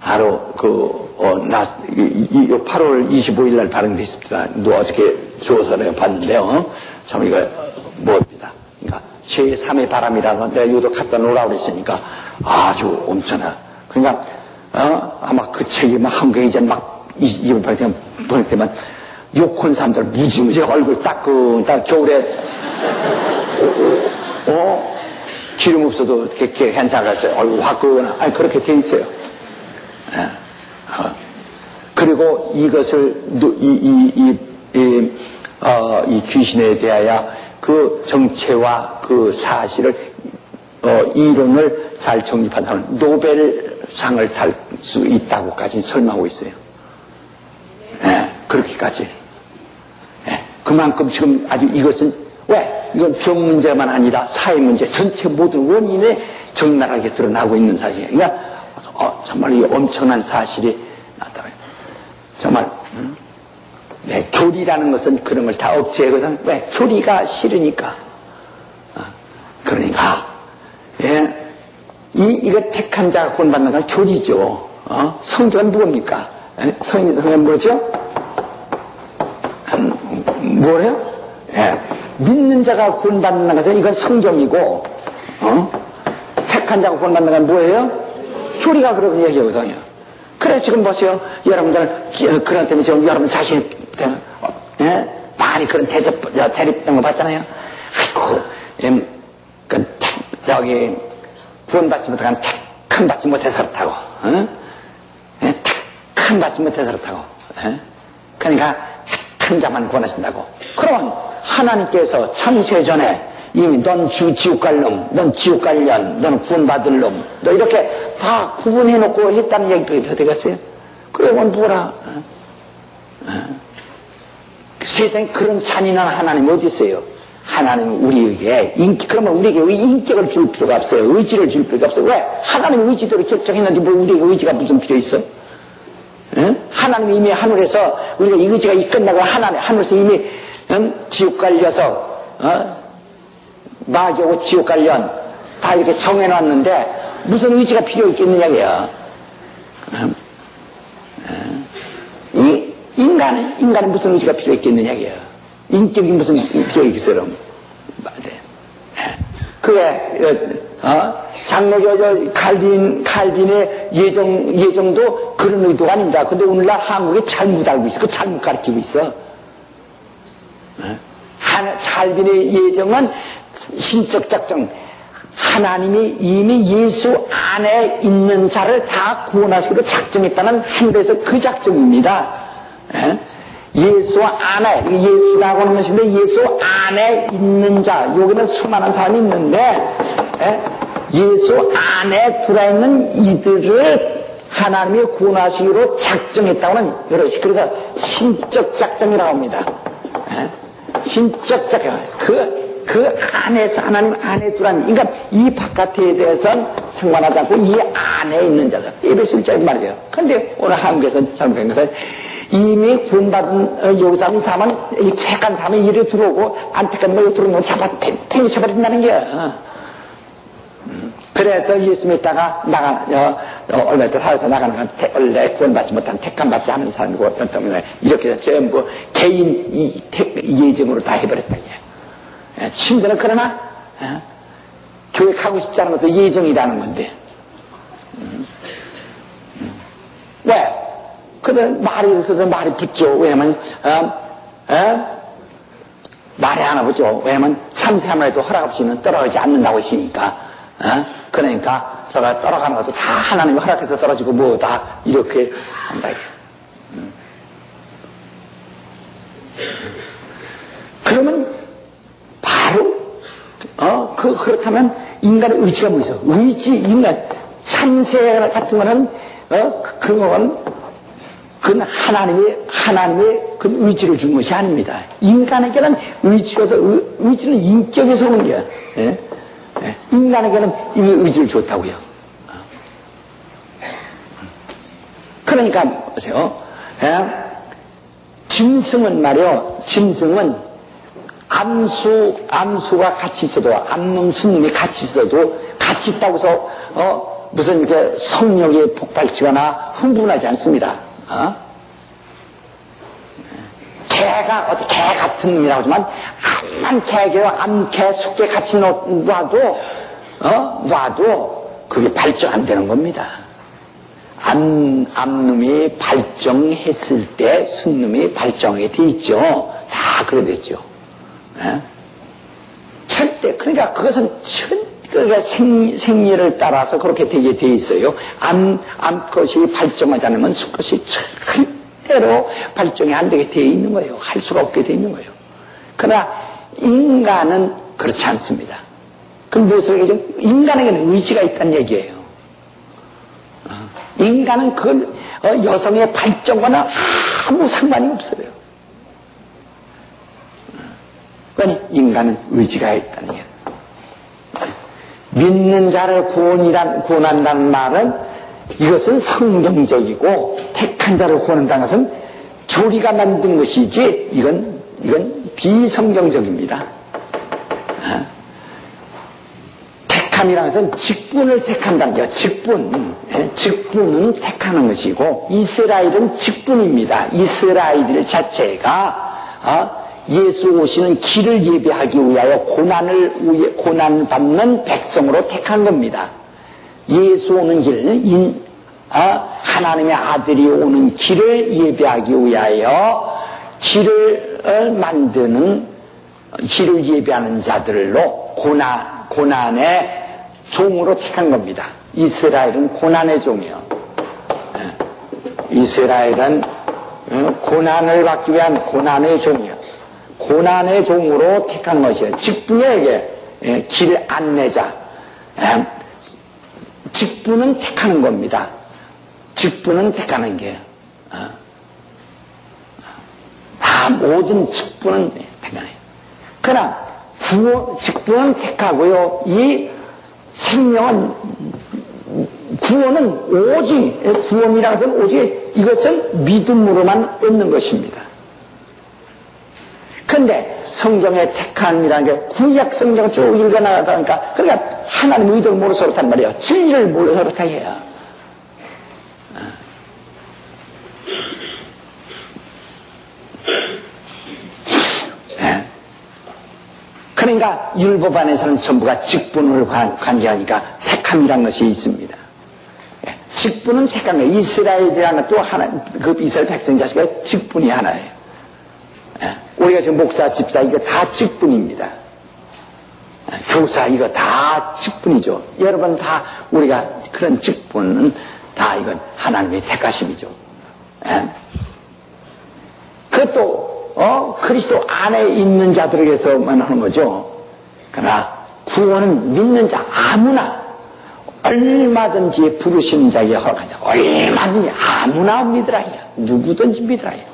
바로 8월 25일 날 발행됐습니다. 어저께 주워서 내가 봤는데요. 참 이거 뭡니다. 그러니까 제3의 바람이라고 내가 이것도 갖다 놓으라고 그랬으니까 아주 엄청나. 그러니까 아마 그 책이 막 한국에 이제 막 이번 보낼 때만 욕한 사람들 무지무지 얼굴 따끈따끈 겨울에 기름 없어도 이렇게 괜찮았어요. 얼굴 화끈하고 아니 그렇게 돼 있어요. 그리고 이것을 이 귀신에 대하여 그 정체와 그 사실을 이론을 잘 정립한 사람은 노벨상을 탈 수 있다고까지 설명하고 있어요. 그렇게까지. 그만큼 지금 아주 이것은 왜? 이건 병 문제만 아니라 사회 문제 전체 모든 원인에 적나라하게 드러나고 있는 사실이에요. 그러니까 정말 이 엄청난 사실이 나타나요. 정말 교리라는 것은 그런 걸 다 억제하거든. 왜? 교리가 싫으니까. 그러니까 이거 택한 자가 구원받는 건 교리죠. 성경은 무엇입니까? 성경은 뭐죠? 뭐래요? 믿는 자가 구원받는 것은 이건 성경이고, 택한 자가 구원받는 건 뭐예요? 교리가 그런 얘기거든요. 그래, 지금 보세요. 여러분들, 그런 때문에 지금 여러분 자신 때문에, 많이 그런 대립된 거 봤잖아요. 아이고, 구원받지 못한 택함 받지 못해서 그렇다고, 택함 받지 못해서 그렇다고, 그러니까 택한 자만 구원하신다고. 그러면 하나님께서 창세전에 이미 넌 지옥 갈 놈, 넌 지옥 갈 년, 넌 구원받을 놈, 너 이렇게 다 구분해놓고 했다는 얘기도 되겠어요? 그러면 뭐라? 세상에 그런 잔인한 하나님 어디 있어요? 하나님은 우리에게 그러면 우리에게 인격을 줄 필요가 없어요. 의지를 줄 필요가 없어요. 왜? 하나님의 의지대로 결정했는데 뭐 우리에게 의지가 무슨 필요 있어? 하나님이 이미 하늘에서 우리가 이 의지가 끝나고 하늘에서 이미 지옥 갈 녀석, 마귀하고 지옥 갈 년 다 이렇게 정해놨는데 무슨 의지가 필요 있겠느냐고요. 이 인간은 무슨 의지가 필요 있겠느냐고요. 인격이 무슨 필요 있겠어요? 그게 장로교 칼빈의 예정도 그런 의도가 아닙니다. 근데 오늘날 한국에 잘못 알고 있어. 그 잘못 가르치고 있어. 칼빈의 예정은 신적 작정. 하나님이 이미 예수 안에 있는 자를 다 구원하시기로 작정했다는 하늘에서 그 작정입니다. 예수 안에, 예수라고 하는 것인데 예수 안에 있는 자, 여기는 수많은 사람이 있는데 예수 안에 들어있는 이들을 하나님이 구원하시기로 작정했다고는 여럿이 그래서 신적 작정이라고 합니다. 신적 작정. 그 안에서 하나님 안에 들어간, 그러니까 이 바깥에 대해서는 상관하지 않고 이 안에 있는 자들. 에베소 1장에 말이죠. 그런데 오늘 한국에서 잘못된 것은 이미 구원받은 여기서 이 사람은 이 택한 사람이 이리 들어오고 안 택한 거 들어오는 걸 팽이 쳐버린다는 거야. 그래서 예수 믿다가 얼마 때 살아서 나가는 건 원래 구원받지 못한 택함 받지 않은 사람이고 이런 때문에 이렇게 해서 전부 개인 예정으로 다 해버렸다는 거야. 심지어는 그러나 교회 가고 싶지 않은 것도 예정이라는 건데 왜? 말이 붙죠. 왜냐면 말이 하나 붙죠. 왜냐면 참새 하나에도 허락 없이는 떨어지지 않는다고 했으니까. 그러니까 저가 떨어가는 것도 다 하나님이 허락해서 떨어지고 뭐 다 이렇게 한다. 그러면 그렇다면 인간의 의지가 뭐 있어? 의지, 인간, 참새 같은 거는, 그런 거는, 그건 하나님의 그 의지를 준 것이 아닙니다. 인간에게는 의지는 인격에서 오는 거야. 예? 예. 인간에게는 이미 의지를 줬다고요. 그러니까, 보세요. 예? 짐승은 말이요, 짐승은 암수가 같이 있어도, 암놈, 순놈이 같이 있어도, 같이 있다고 해서, 무슨 이렇게 성욕이 폭발치거나 흥분하지 않습니다. 개가, 개 같은 놈이라고 하지만, 암만 개개로 암개, 숙개 같이 놔도, 그게 발정 안 되는 겁니다. 암놈이 발정했을 때 순놈이 발정이 돼 있죠. 다 그래 됐죠. 절대, 그러니까 그것은 그러니까 생리를 따라서 그렇게 되게 돼 있어요. 암것이 발정하지 않으면 수것이 절대로 발정이 안 되게 돼 있는 거예요. 할 수가 없게 돼 있는 거예요. 그러나 인간은 그렇지 않습니다. 그럼 무엇을 얘기죠? 인간에게는 의지가 있다는 얘기예요. 인간은 그걸 여성의 발정과는 아무 상관이 없어요. 그러니 인간은 의지가 있다는 얘기예요. 믿는 자를 구원한다는 말은 이것은 성경적이고 택한 자를 구원한다는 것은 교리가 만든 것이지 이건 비성경적입니다. 택함이라는 것은 직분을 택한다는 거예요. 직분은 택하는 것이고 이스라엘은 직분입니다. 이스라엘 자체가 예수 오시는 길을 예비하기 위하여 고난 받는 백성으로 택한 겁니다. 예수 오는 길, 하나님의 아들이 오는 길을 예비하기 위하여 길을 만드는, 길을 예비하는 자들로 고난의 종으로 택한 겁니다. 이스라엘은 고난의 종이요. 이스라엘은 고난을 받기 위한 고난의 종이요. 고난의 종으로 택한 것이에요. 직분에게 길 안내자. 직분은 택하는 겁니다. 직분은 택하는 게요. 다 모든 직분은 택하는 거예요. 그러나 직분은 택하고요. 이 생명은 구원은 오직 구원이라는 것은 오직 이것은 믿음으로만 얻는 것입니다. 그런데 성경의 택함이라는 게 구약 성경을 쭉 읽어나가다 보니까 그러니까 하나님의 의도를 모르서 그렇단 말이에요. 진리를 모르서 그렇다 해요. 그러니까 율법 안에서는 전부가 직분을 관계하니까 택함이라는 것이 있습니다. 직분은 택한 거예요. 이스라엘이라는 것도 하나, 그 이스라엘 백성 자식의 직분이 하나예요. 우리가 지금 목사, 집사 이거 다 직분입니다. 교사 이거 다 직분이죠. 여러분 다 우리가 그런 직분은 다 이건 하나님의 택하심이죠. 그것도 그리스도 안에 있는 자들에게서만 하는 거죠. 그러나 구원은 믿는 자 아무나 얼마든지 부르시는 자에게 허락한다. 얼마든지 아무나 믿으라 해요. 누구든지 믿으라 해요.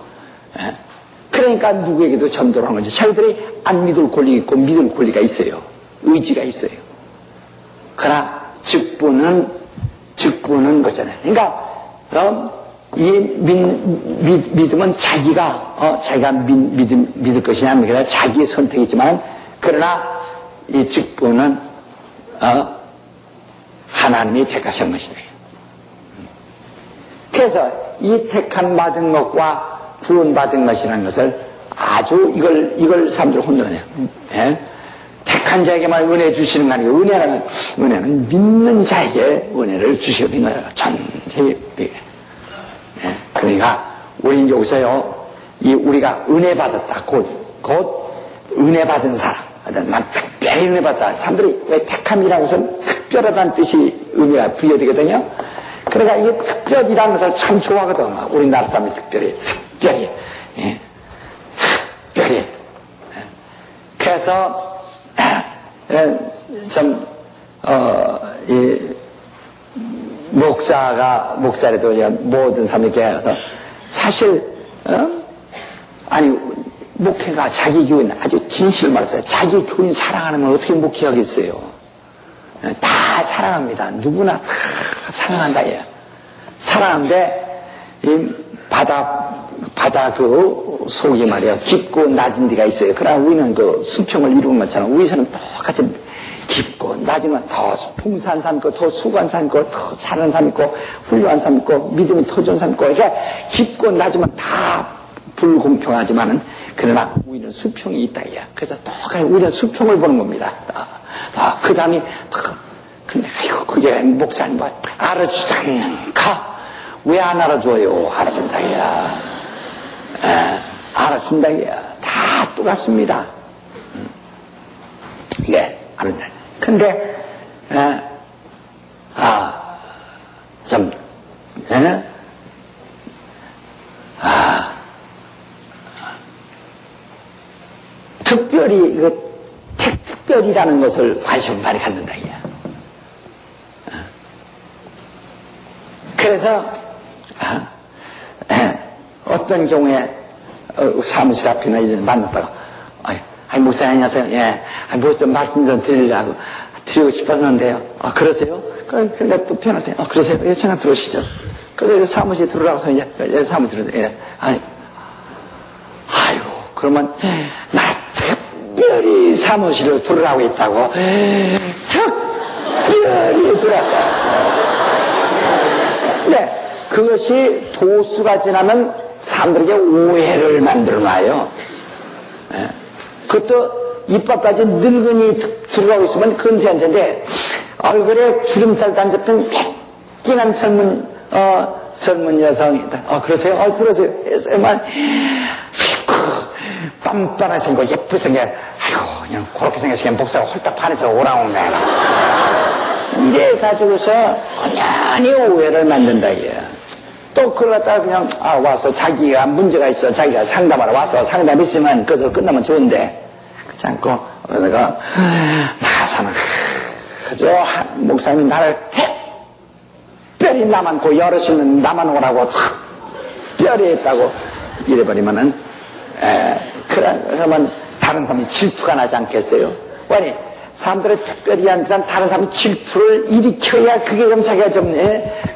그러니까 누구에게도 전도를 하는 거죠. 자기들이 안 믿을 권리 있고 믿을 권리가 있어요. 의지가 있어요. 그러나 직분은 거잖아요. 그러니까 이 믿음은 자기가 믿을 것이 아니라 자기의 선택이지만 그러나 이 직분은 하나님이 택하신 것이다. 그래서 이 택함 받은 것과 구원받은 것이라는 것을 아주 이걸 사람들 혼돈해요. 택한 자에게만 은혜 주시는 거 아니고 은혜는 믿는 자에게 은혜를 주시거든요. 전체 그러니까 우리는 여기서요 우리가 은혜 받았다 곧 은혜 받은 사람 난 특별히 은혜 받았다. 사람들이 왜 택함이라고 해서 특별하다는 뜻이 의미가 부여되거든요. 그러니까 이게 특별이라는 것을 참 좋아하거든. 우리나라 사람이 특별히 그래서 좀, 이, 목사라도 모든 사람이 이렇게 해서, 사실, 아니, 목회가 자기 교인, 아주 진실을 말했어요. 자기 교인 사랑하면 어떻게 목회하겠어요? 다 사랑합니다. 누구나 다 사랑한다, 얘. 사랑하는데, 이 바다 그 속이 말이야, 깊고 낮은 데가 있어요. 그러나 우리는 그 수평을 이루는 것처럼, 우리 사람은 똑같이 깊고, 낮으면 더 봉사한 사람 있고, 더 수고한 사람 있고, 더 잘하는 사람 있고, 훌륭한 사람 있고, 믿음이 더 좋은 사람 있고, 이렇게 깊고 낮으면 다 불공평하지만은, 그러나 우리는 수평이 있다, 이야. 그래서 똑같이 우리는 수평을 보는 겁니다. 그 다음에, 근데, 아이고, 그게 목사님 뭐, 알아주지 않는가? 왜 안 알아줘요? 알아준다, 이야. 알아준다, 이야. 다 똑같습니다. 이게, 알아준다. 근데, 특별히, 이거, 특별이라는 것을 관심을 많이 갖는다, 이야. 그래서, 어떤 경우에, 사무실 앞이나 이런 데 만났다가, 아니, 목사님 안녕하세요. 예. 뭐 좀 말씀 좀 드리고 싶었는데요. 그러세요? 그러니까 또 편할 때, 그러세요? 예, 전화 들어오시죠. 그래서 사무실에 들어오라고서 이제 사무실에 들어오세요. 예. 아이고, 그러면, 날 특별히 사무실로 들어오라고 했다고. 특별히 들어왔다. 네. 그것이 도수가 지나면 사람들에게 오해를 만들어놔요. 예. 그것도 이빨까지 늙은이 들어가고 있으면 그건 괜찮은데 얼굴에 주름살도 안 잡힌 획기한 젊은 여성이다. 그러세요? 들으세요. 해서만 빤빤하게 생기고 예쁘게 생겨. 아이고, 그냥 그렇게 생겼으면 목사가 홀딱 반해서 오라온 거야. 이래 가지고서 그냥이 오해를 만든다, 이게. 또 그걸 갖다가 그냥, 와서 자기가 문제가 있어. 자기가 상담하러 와서 상담했으면 그것을 끝나면 좋은데, 그렇지 않고, 내가, 나서는, 그저, 목사님이 나를 특별히 나만 여럿이는 나만 오라고 특별히 했다고 이래버리면은, 그러면 다른 사람이 질투가 나지 않겠어요? 아니, 사람들의 특별히 한 사람, 다른 사람이 질투를 일으켜야 그게 좀 자기가 좀,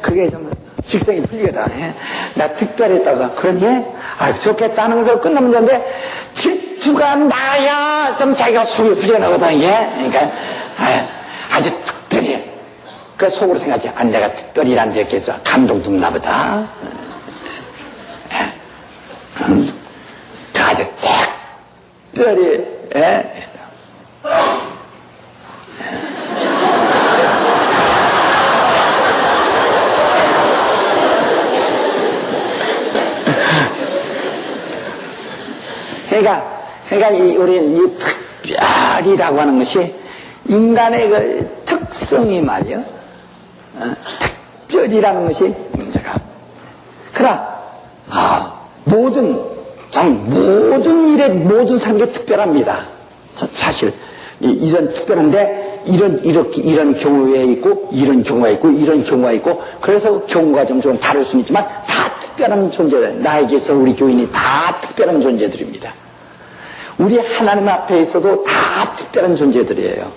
그게 좀 직성이 풀리거든. 나 특별히 했다고. 그러니? 좋겠다는 것으로 끝나면 되는데, 질투가 나야 좀 자기가 속이 후련하거든, 이게. 그러니까, 아주 특별히. 그 속으로 생각하지. 내가 특별히 일한 데 했겠죠. 감동 좀 나보다. 아주 특별히, 그러니까 우리 이 특별이라고 하는 것이 인간의 그 특성이 말이요. 특별이라는 것이 문제가. 그러나 모든 일에 모든 사람이 특별합니다. 사실 이런 특별한데 이런 경우에 있고 이런 경우가 있고 이런 경우가 있고 그래서 경우가 좀 다를 수는 있지만 다 특별한 존재들. 나에게서 우리 교인이 다 특별한 존재들입니다. 우리 하나님 앞에 있어도 다 특별한 존재들이에요.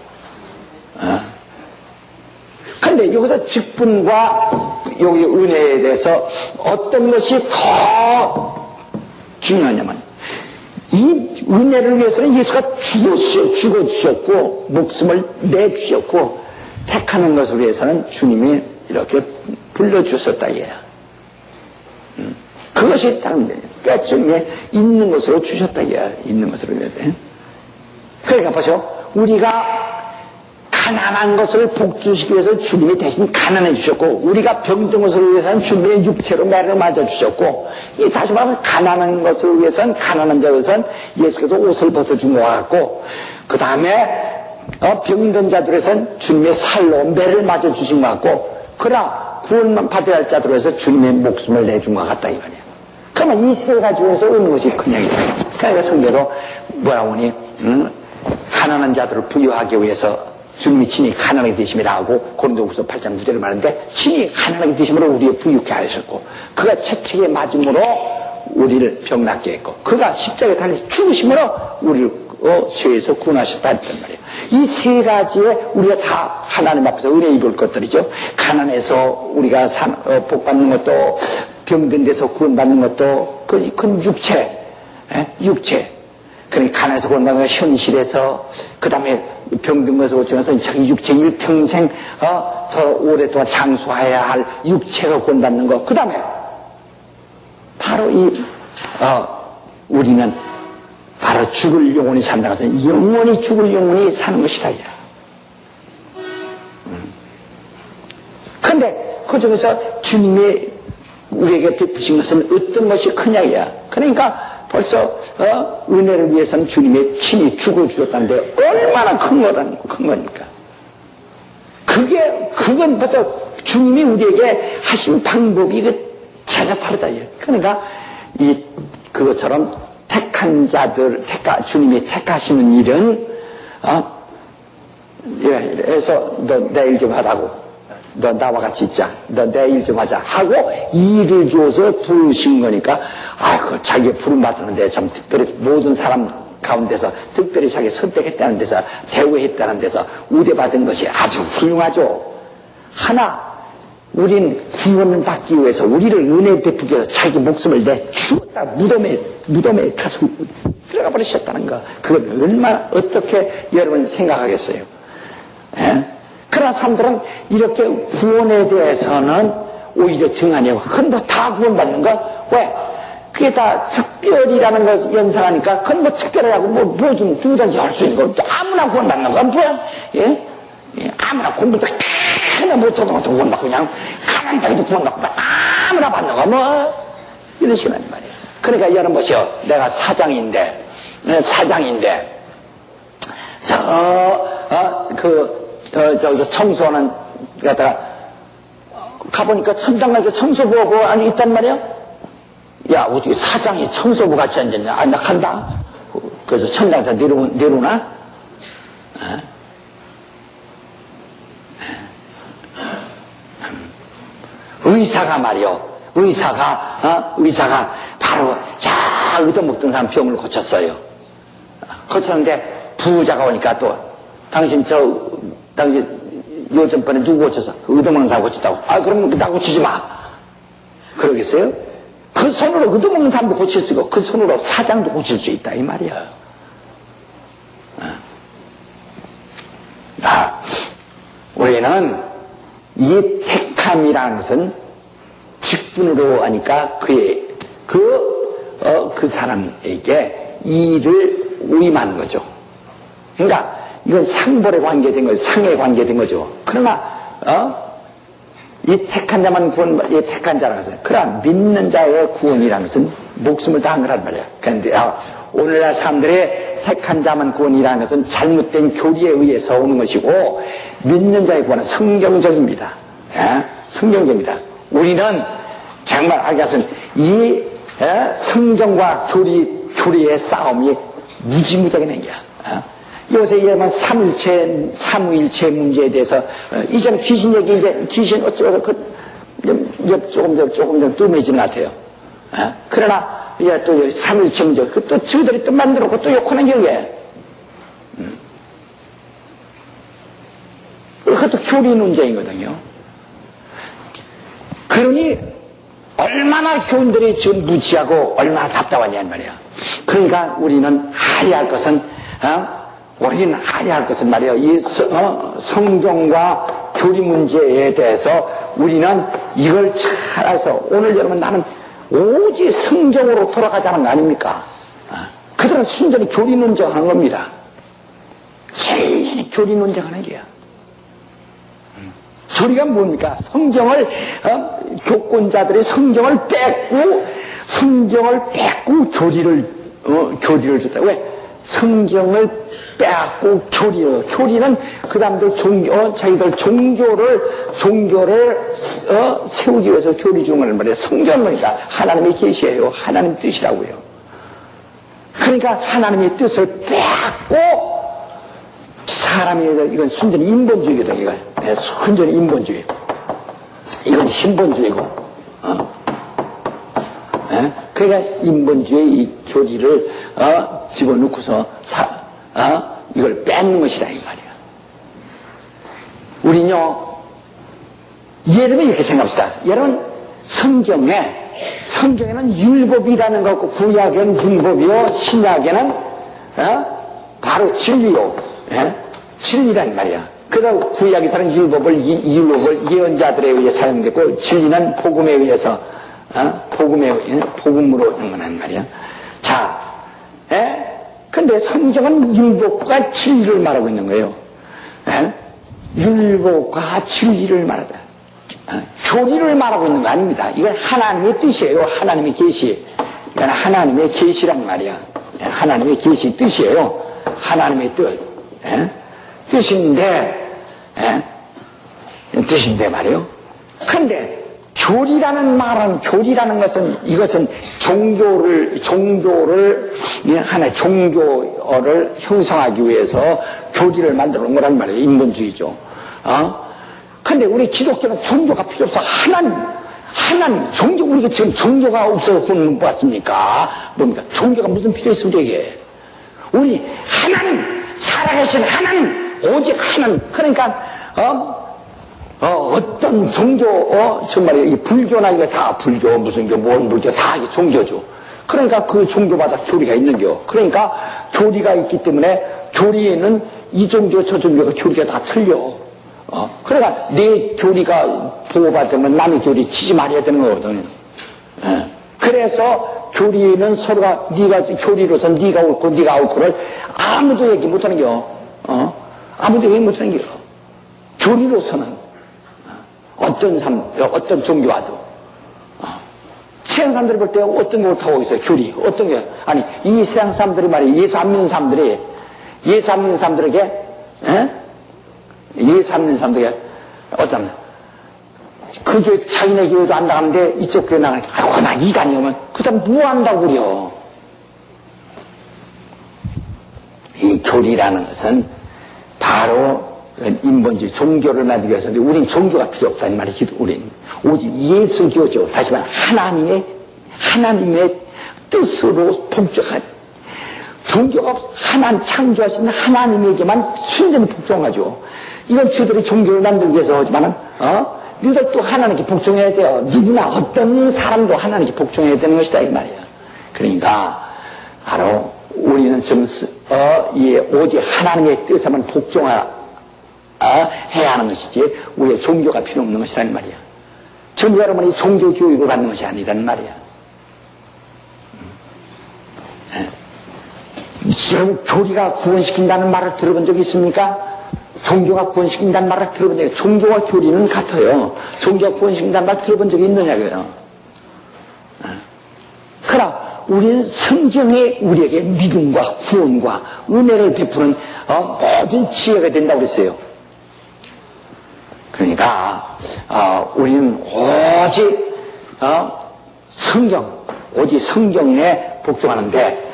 그런데 여기서 직분과 여기 은혜에 대해서 어떤 것이 더 중요하냐면 이 은혜를 위해서는 예수가 죽어주셨고 목숨을 내주셨고 택하는 것을 위해서는 주님이 이렇게 불러주셨다 이거야. 그것이 다른 거예요. 뼈중에 있는 것으로 주셨다 이거야. 있는 것으로 해야 돼. 그러니까 보세요. 우리가 가난한 것을 복주시기 위해서 주님이 대신 가난해 주셨고 우리가 병든 것을 위해서는 주님의 육체로 매를 맞아 주셨고 다시 말하면 가난한 것을 위해서는 가난한 자에서는 예수께서 옷을 벗어준 것 같고 그 다음에 병든 자들에서는 주님의 살로 매를 맞아 주신 것 같고 그러나 구원만 받아야 할 자들에서 주님의 목숨을 내준 것 같다 이 말이야. 그러면 이 세 가지에서 오는 것이 그냥 그러니까 성경도 뭐라고 하니 가난한 자들을 부유하기 위해서 주님이 친히 가난하게 되심이라 하고 고린도후서 8장 9절을 말하는데 친히 가난하게 되심으로 우리의 부유케 하셨고 그가 채찍에 맞음으로 우리를 병낫게 했고 그가 십자가에 달려 죽으심으로 우리를 죄에서 구원하셨다 했단 말이에요. 이 세 가지에 우리가 다 하나님 앞에서 은혜 입을 것들이죠. 가난해서 우리가 복 받는 것도 병든 데서 구원받는 것도 그건 육체. 그러니까 가난해서 구원받는 건 현실에서 그 다음에 병든 것을 고치면서 자기 육체 일평생 더 오랫동안 장수해야 할 육체가 구원받는 것. 그 다음에 바로 우리는 바로 죽을 영혼이 산다고 해서 영원히 죽을 영혼이 사는 것이다. 그런데 그 중에서 주님이 우리에게 베푸신 것은 어떤 것이 크냐야. 그러니까 벌써 은혜를 위해서는 주님이 친히 죽어주셨다는데 얼마나 큰 거니까. 그건 벌써 주님이 우리에게 하신 방법이 자자 다르다. 그러니까 그것처럼 택한 자들, 주님이 택하시는 일은, 그래서 너 내 일 좀 하라고. 너 나와 같이 있자. 너 내 일 좀 하자. 하고 일을 줘서 부르신 거니까, 자기가 부름받았는데 참 특별히 모든 사람 가운데서 특별히 자기 선택했다는 데서 대우했다는 데서 우대받은 것이 아주 훌륭하죠. 우린 구원을 받기 위해서 우리를 은혜 베푸기 위해서 자기 목숨을 내주었다. 무덤에 가서 들어가 버리셨다는 거. 그건 얼마나 어떻게 여러분 생각하겠어요? 그러나 사람들은 이렇게 구원에 대해서는 오히려 정하냐고. 그건 뭐 다 구원받는 거? 왜? 그게 다 특별이라는 것을 연상하니까 그건 뭐 특별하고 뭐 좀 누구든지 할 수 있는 거. 아무나 구원받는 거. 뭐야? 아무나 공부도 하나 못하는 것도 구원받고 그냥 가난하게도 구원받고 아무나 받는 거 이런 식이란 말이에요. 그러니까 여러분 보세요. 내가 사장인데 저기서 청소하는 갖다가 가보니까 천당 가서 청소부가 아니 있단 말이야. 야 어떻게 사장이 청소부 같이 앉았냐. 나 간다. 그래서 천당에서 내려오나? 의사가 말이요. 의사가 바로 얻어먹던 사람 병을 고쳤어요. 고쳤는데 부자가 오니까 또 당신 요즘번에 누구 고쳤어? 얻어먹는 사람 고쳤다고. 그럼 나 고치지 마. 그러겠어요? 그 손으로 얻어먹는 사람도 고칠 수 있고 그 손으로 사장도 고칠 수 있다 이 말이야. 우리는 이 택함이라는 것은 직분으로 하니까 그 사람에게 일을 위임하는 거죠. 그러니까 이건 상벌에 관계된 거죠. 상에 관계된 거죠. 그러나 이 택한 자만 이 택한 자라는 것은 그러나 믿는 자의 구원이라는 것은 목숨을 다한 거란 말이야. 그런데 오늘날 사람들의 택한 자만 구원이라는 것은 잘못된 교리에 의해서 오는 것이고 믿는 자의 구원은 성경적입니다. 성경적입니다. 우리는 정말 알겠은 이 성경과 교리의 싸움이 무지무지하게 된 거야. 요새 예만 삼위일체 문제에 대해서 이전 귀신 얘기 이제 귀신 어쩌고 조금 좀 뜸해지는 것 같아요. 그러나 이제 또 삼위일체 문제 또 저들이 또 만들었고 또 욕하는 게 이게 그것도 교리 논쟁이거든요. 그러니 얼마나 교인들이 지금 무지하고 얼마나 답답하냐는 말이야. 그러니까 우리는 알아야 할 것은 우리는 알아야 할 것은 말이에요. 이 성경과 교리 문제에 대해서 우리는 이걸 잘 알아서 오늘 여러분 나는 오직 성경으로 돌아가자는 거 아닙니까? 그들은 순전히 교리 논쟁하는 겁니다. 순전히 교리 논쟁하는 게야. 교리가 뭡니까? 성경을 교권자들이 성경을 뺏고 교리를 줬다. 왜? 성경을 빼앗고 교리는 그 다음들 자기들 종교를 세우기 위해서 교리 주는 걸 말이에요. 성경은 뭐니까 하나님의 계시예요. 하나님 뜻이라고요. 그러니까 하나님의 뜻을 빼앗고 사람이, 이건 순전히 인본주의거든, 이거. 네, 순전히 인본주의. 이건 신본주의고, 네? 그러니까 인본주의 이 교리를, 집어넣고서, 이걸 뺏는 것이다, 이 말이야. 우리는요, 예를 이렇게 생각합시다. 여러분, 성경에는 율법이라는 거 없고, 구약에는 율법이요, 신약에는, 바로 진리요, 진리란 말이야. 그러다 구약에서는 율법을 예언자들에 의해 사용됐고, 진리는 복음에 의해서, 복음으로 하는 말이야. 자, 근데 성경은 율법과 진리를 말하고 있는 거예요. 율법과 진리를 말하다. 교리를 말하고 있는 거 아닙니다. 이건 하나님의 뜻이에요. 하나님의 계시. 이건 하나님의 계시란 말이야. 하나님의 계시 뜻이에요. 하나님의 뜻. 뜻인데 말이에요. 근데 교리라는 것은 이것은 종교를 하나의 종교를 형성하기 위해서 교리를 만들어 놓은 거란 말이에요. 인본주의죠. 근데 우리 기독교는 종교가 필요 없어. 하나님, 종교, 우리가 지금 종교가 없어서 구원 못 받습니까? 뭡니까? 종교가 무슨 필요 있으면 되게. 우리 하나님, 살아계신 하나님, 오직 하나님. 그러니까, 어떤 종교, 정말 이 불교나 이거 다 불교, 무슨 교, 뭔 불교, 다 이게 종교죠. 그러니까 그 종교마다 교리가 있는겨. 그러니까 교리가 있기 때문에 교리에는 이 종교, 저 종교가 교리가 다 틀려. 그러니까 내 교리가 보호받으면 남의 교리 치지 말아야 되는 거거든. 그래서 교리는 서로가 교리로서 네가 옳고 네가 옳고를 아무도 얘기 못하는 겨. 아무도 얘기 못하는 겨. 교리로서는 어떤 종교와도 세상 사람들이 볼 때 어떤 게 옳다고 있어요. 교리 어떤 게 아니 이 세상 사람들이 말이야 예수 안 믿는 사람들에게 예수 안 믿는 사람들에게 어쩌면 그 교회 자기네 교회도 안 나가는데 이쪽 교회 나가니까 아이고 나 이단이오면 그 사람 뭐 한다고 그래요. 이 교리라는 것은 바로 인본주의 종교를 만들기 위해서인데 우린 종교가 필요 없다는 말이지. 우린 오직 예수교죠. 다시 말해 하나님의 뜻으로 복종하죠. 종교가 없어. 하나님 창조하신 하나님에게만 순전히 복종하죠. 이건 저들이 종교를 만들기 위해서 하지만은 너희들도 하나님께 복종해야 돼요. 누구나 어떤 사람도 하나님께 복종해야 되는 것이다 이 말이야. 그러니까 바로 우리는 지금 오직 하나님의 뜻에만 복종해야 하는 것이지 우리의 종교가 필요 없는 것이라는 말이야. 지금 여러분이 종교 교육을 받는 것이 아니라는 말이야. 여러분 교리가 구원시킨다는 말을 들어본 적이 있습니까? 종교가 구원시킨다는 말을 들어본 적이 종교와 교리는 같아요. 종교가 구원시킨다는 말을 들어본 적이 있느냐고요. 그러나 우리는 성경에 우리에게 믿음과 구원과 은혜를 베푸는 모든 지혜가 된다고 그랬어요. 그러니까 우리는 오직 오직 성경에 복종하는데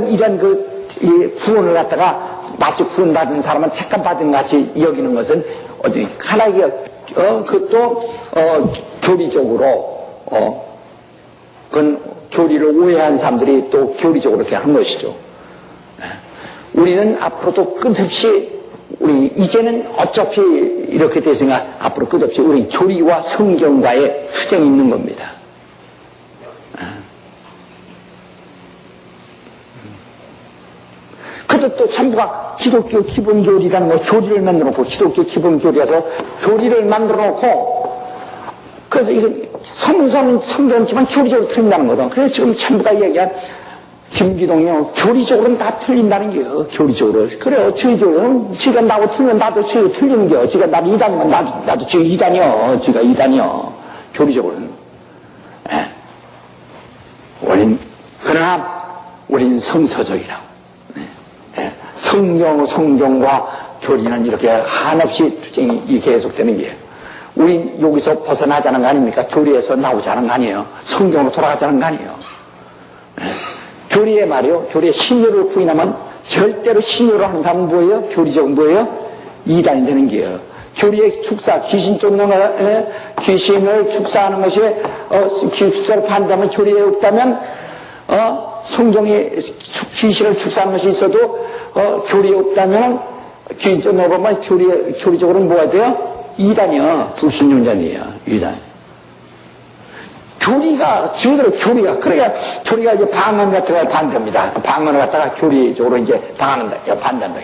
이런 이 구원을 갖다가 마치 구원받은 사람은 택함받은 같이 여기는 것은 하나의 그것도 교리적으로 그건 교리를 오해한 사람들이 또 교리적으로 이렇게 한 것이죠. 우리는 앞으로도 끝없이 이제는 어차피 이렇게 됐으니까 앞으로 끝없이 우리는 교리와 성경과의 투쟁이 있는 겁니다. 그것도 전부가 기독교 기본교리라는 거 교리를 만들어 놓고 기독교 기본교리에서 교리를 만들어 놓고 그래서 이건 성경이지만 교리적으로 틀린다는 거다. 그래서 지금 전부가 얘기한 김기동이요 교리적으로는 다 틀린다는 게요. 교리적으로 그래요. 저희 교회는 지가 나하고 틀리면 나도 저희가 틀리는 게요. 지가 나를 이단이면 나도 저희 이단이요. 지가 이단이요. 교리적으로는. 그러나 우리는 성서적이라고. 성경과 교리는 이렇게 한없이 투쟁이 계속되는 게예요. 우린 여기서 벗어나자는 거 아닙니까? 교리에서 나오자는 거 아니에요. 성경으로 돌아가자는 거 아니에요. 교리에 말이요. 교리에 신유를 부인하면 절대로 신으로 하는 사람은 뭐예요? 교리적은 뭐예요? 이단이 되는 게요. 교리의 축사, 귀신 쫓는 거, 귀신을 축사하는 것이, 축사를 반대하면 교리에 없다면, 성경에 귀신을 축사하는 것이 있어도, 교리에 없다면, 귀신 쫓는 거 보면 교리적으로는 뭐가 돼요? 이단이요. 불신론자이에요. 이단. 교리가, 지금대로 교리가, 그러니까 교리가 이제 방언 같은 거 반대입니다. 방언을 갖다가 교리적으로 이제 반대한다.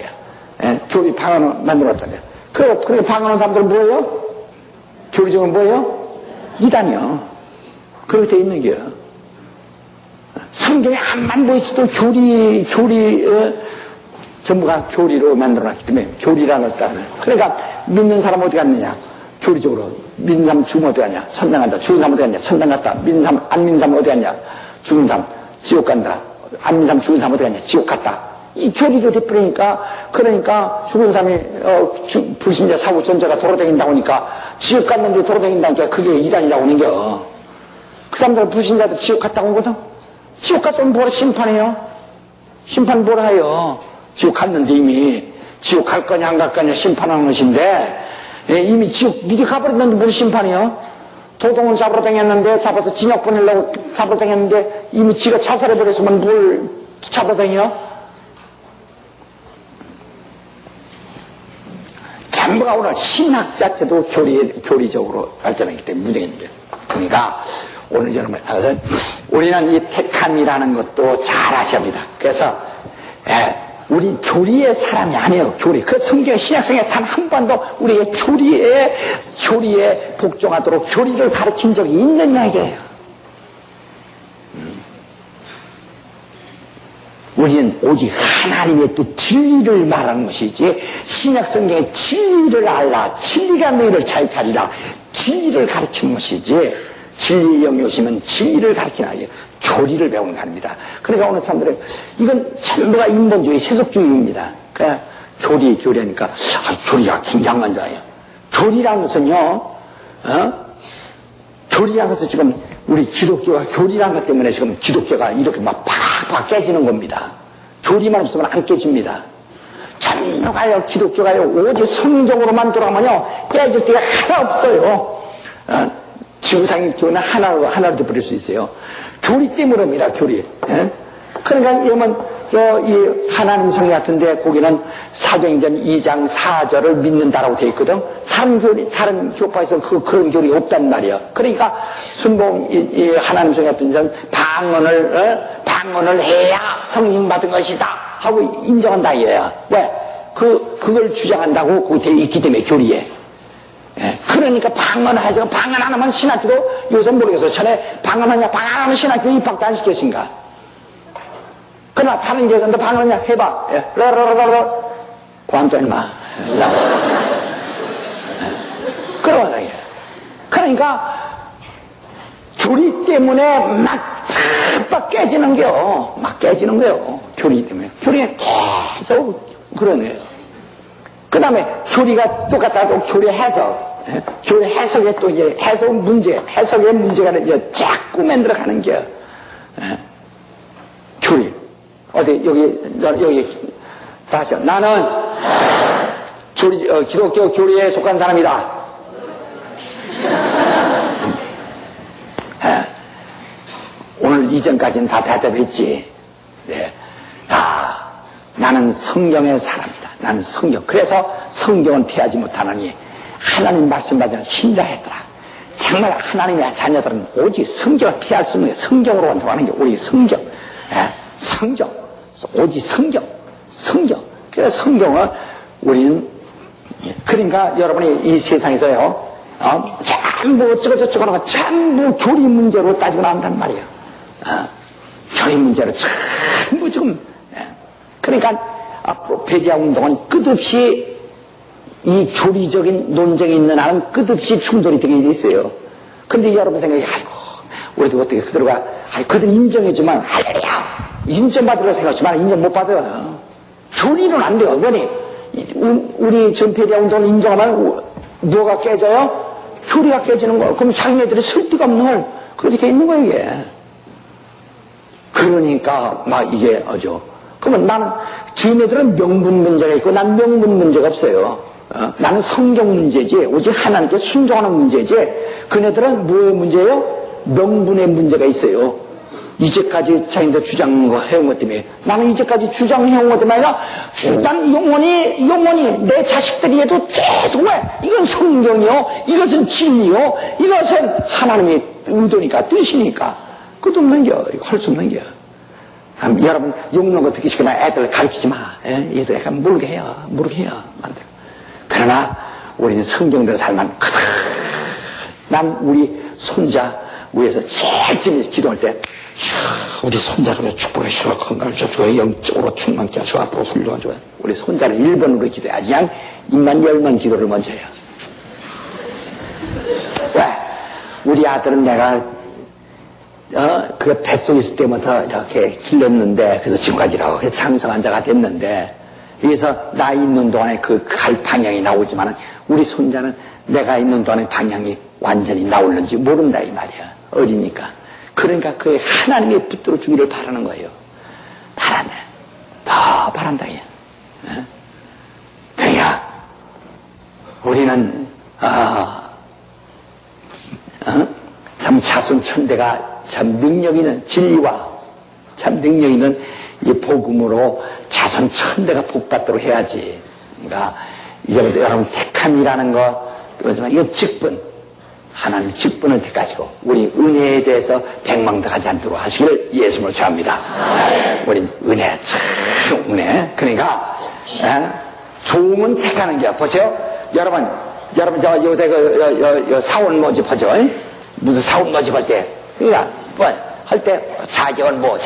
예? 교리 방언을 만들었다냐. 그러니까 방언하는 사람들은 뭐예요? 교리적으로 뭐예요? 이단이요. 그렇게 돼 있는 게요. 성경에 암만 보있어도 전부가 교리로 만들어놨기 때문에 교리라는 것도 알아요. 그러니까 믿는 사람 어디 갔느냐? 교리적으로. 믿는 사람 죽으면 어디 갔냐? 천당 간다. 죽은 사람 어디 갔냐? 천당 갔다. 믿는 사람, 안 믿는 사람 어디 갔냐? 죽은 사람, 지옥 간다. 안 믿는 사람, 죽은 사람 어디 갔냐? 지옥 갔다. 이 교리로 돼버리니까, 그러니까 죽은 사람이, 불신자, 사후전자가 돌아다닌다고 하니까, 지옥 갔는데 돌아다닌다니까 그게 이단이라고 하는 겨. 그 사람들 불신자도 지옥 갔다고 오거든? 지옥 갔으면 뭐라 심판해요? 심판 뭐라 해요? 지옥 갔는데 이미, 지옥 갈 거냐 안 갈 거냐 심판하는 것인데, 이미 지옥 미리 가버렸는데 무슨 심판이요? 도둑은 잡으러 다녔는데, 잡아서 진역 보내려고 잡으러 다녔는데, 이미 지가 자살해버렸으면 뭘 잡으러 다녀? 전부가 오늘 신학 자체도 교리적으로 발전했기 때문에 문제인 게. 그러니까, 오늘 여러분, 우리는 이 택함이라는 것도 잘 아셔야 합니다. 그래서, 우리 교리의 사람이 아니에요. 교리. 그 성경, 신약성에 단 한 번도 우리의 교리에 복종하도록 교리를 가르친 적이 있는 이야기예요. 우리는 오직 하나님의 또 진리를 말하는 것이지, 신약성경의 진리를 알라, 진리가 너희를 자유하리라, 진리를 가르치는 것이지, 진리의 영이 오시면 진리를 가르치는 아니에요. 교리를 배우는 거 아닙니다. 그러니까 오늘 사람들은 이건 전부가 인본주의, 세속주의입니다. 그러니까 교리하니까 교리가 굉장한 자예요. 교리라는 것은요, 교리라는 것은 지금 우리 기독교가 교리라는 것 때문에 지금 기독교가 이렇게 막 팍팍 깨지는 겁니다. 교리만 없으면 안 깨집니다. 전부가요, 기독교가요, 오직 성경으로만 돌아가면요, 깨질 데가 하나 없어요. 지구상의 교회는 하나로 돼버릴 수 있어요. 교리 때문입니다, 교리. 그러니까, 여러분, 이 하나님 성경 같은데, 거기는 사도행전 2장 4절을 믿는다라고 되어 있거든. 다른 교파에서는 그런 교리가 없단 말이야. 그러니까, 순봉, 이 하나님 성경 같은 데는 방언을 해야 성령 받은 것이다. 하고 인정한다, 이거야. 왜? 그걸 주장한다고 거기 되어 있기 때문에, 교리에. 그러니까 방언하죠. 방언 안 하면 신학교도 요새 모르겠어요. 전에 방언하냐, 방언 안 하면 신학교 입학도 안 시켰습니까? 그러나 다른 데서도 방언하냐, 해봐. 라라라라라. 고함도 인마. 그러니까, 교리 때문에 막 깨지는 거요. 막 깨지는 거요. 교리 때문에. 교리가 계속 그러네요. 그 다음에 교리가 똑같아도 교리 해석. 교리 해석에 또 이제 해석의 문제가 이제 자꾸 만들어가는 게, 교리. 어디, 여기, 다시, 나는 기독교 교리에 속한 사람이다. 오늘 이전까지는 다 대답했지. 네. 나는 성경의 사람이다. 나는 성경. 그래서 성경은 피하지 못하느니 하나님 말씀 받으면 신뢰했더라. 정말 하나님의 자녀들은 오직 성경을 피할 수 없는 게 성경으로 완성하는 게 우리 성경. 성경. 오직 성경. 그래서 성경을 우리는, 그러니까 여러분이 이 세상에서요, 전부 어쩌고저쩌고 하는 거 전부 교리 문제로 따지고 나온단 말이에요. 교리 문제로 전부 지금. 그러니까 앞으로 베리아 운동은 끝없이 이 교리적인 논쟁이 있는 한은 끝없이 충돌이 되게 돼 있어요. 그런데 여러분 생각에, 아이고, 우리도 어떻게 그들과, 그들 인정해주면, 인정받으려고 생각하지만 인정 못 받아요. 교리는 안 돼요. 왜냐? 우리 지금 베리아 운동을 인정하면 뭐가 깨져요? 교리가 깨지는 거예요. 그럼 자기네들이 쓸데가 없는 걸 그렇게 돼 있는 거예요, 이게. 그러니까 막 이게 그러면 나는 지네들은 명분 문제가 있고 난 명분 문제가 없어요. 나는 성경 문제지 오직 하나님께 순종하는 문제지. 그네들은 뭐의 문제예요? 명분의 문제가 있어요. 이제까지 자기들 주장해온 것 때문에. 나는 이제까지 주장해온 것 때문에 아니라 난 영원히 내 자식들이 해도 계속 왜? 이건 성경이요, 이것은 진리요, 이것은 하나님의 의도니까, 뜻이니까. 그것도 없는 겨. 이거 할 수 없는 겨. 여러분 욕먹는 거 듣기 싫으면 애들 가르치지 마. 얘도 약간 모르게 해요. 만들어. 그러나 우리는 성경대로 살면 난 우리 손자 위에서 제일 찜해서 기도할 때 우리 손자를 축복해 주시고 건강을 주시고 영적으로 충만케 하시고 앞으로 훌륭한 좋아요. 우리 손자를 1번으로 기도해야지. 그냥 입만 열만 기도를 먼저 해요. 왜? 우리 아들은 내가 그 뱃속에 있을 때부터 이렇게 길렀는데, 그래서 지금까지라고 해서 장성한 자가 됐는데, 여기서 나 있는 동안에 그 갈 방향이 나오지만은 우리 손자는 내가 있는 동안에 방향이 완전히 나올는지 모른다 이 말이야. 어리니까. 그러니까 그 하나님이 붙들어 주기를 바라는 거예요. 바란다. 더 바란다. 그러니까 우리는 참 자손천대가 참 능력 있는 진리와 참 능력 있는 이 복음으로 자손천대가 복받도록 해야지. 그러니까 이제부터 여러분 택함이라는 거 그렇지만 이거 직분, 하나님 직분을 택하시고 우리 은혜에 대해서 백망덕하지 않도록 하시기를 예수님을 구합니다. 우리 은혜, 참 은혜. 그러니까 종은 택하는 게 보세요. 여러분 저 요새 사원 모집하죠. 무슨 사원 모집할 때 그러니까 할 때 자격은 뭐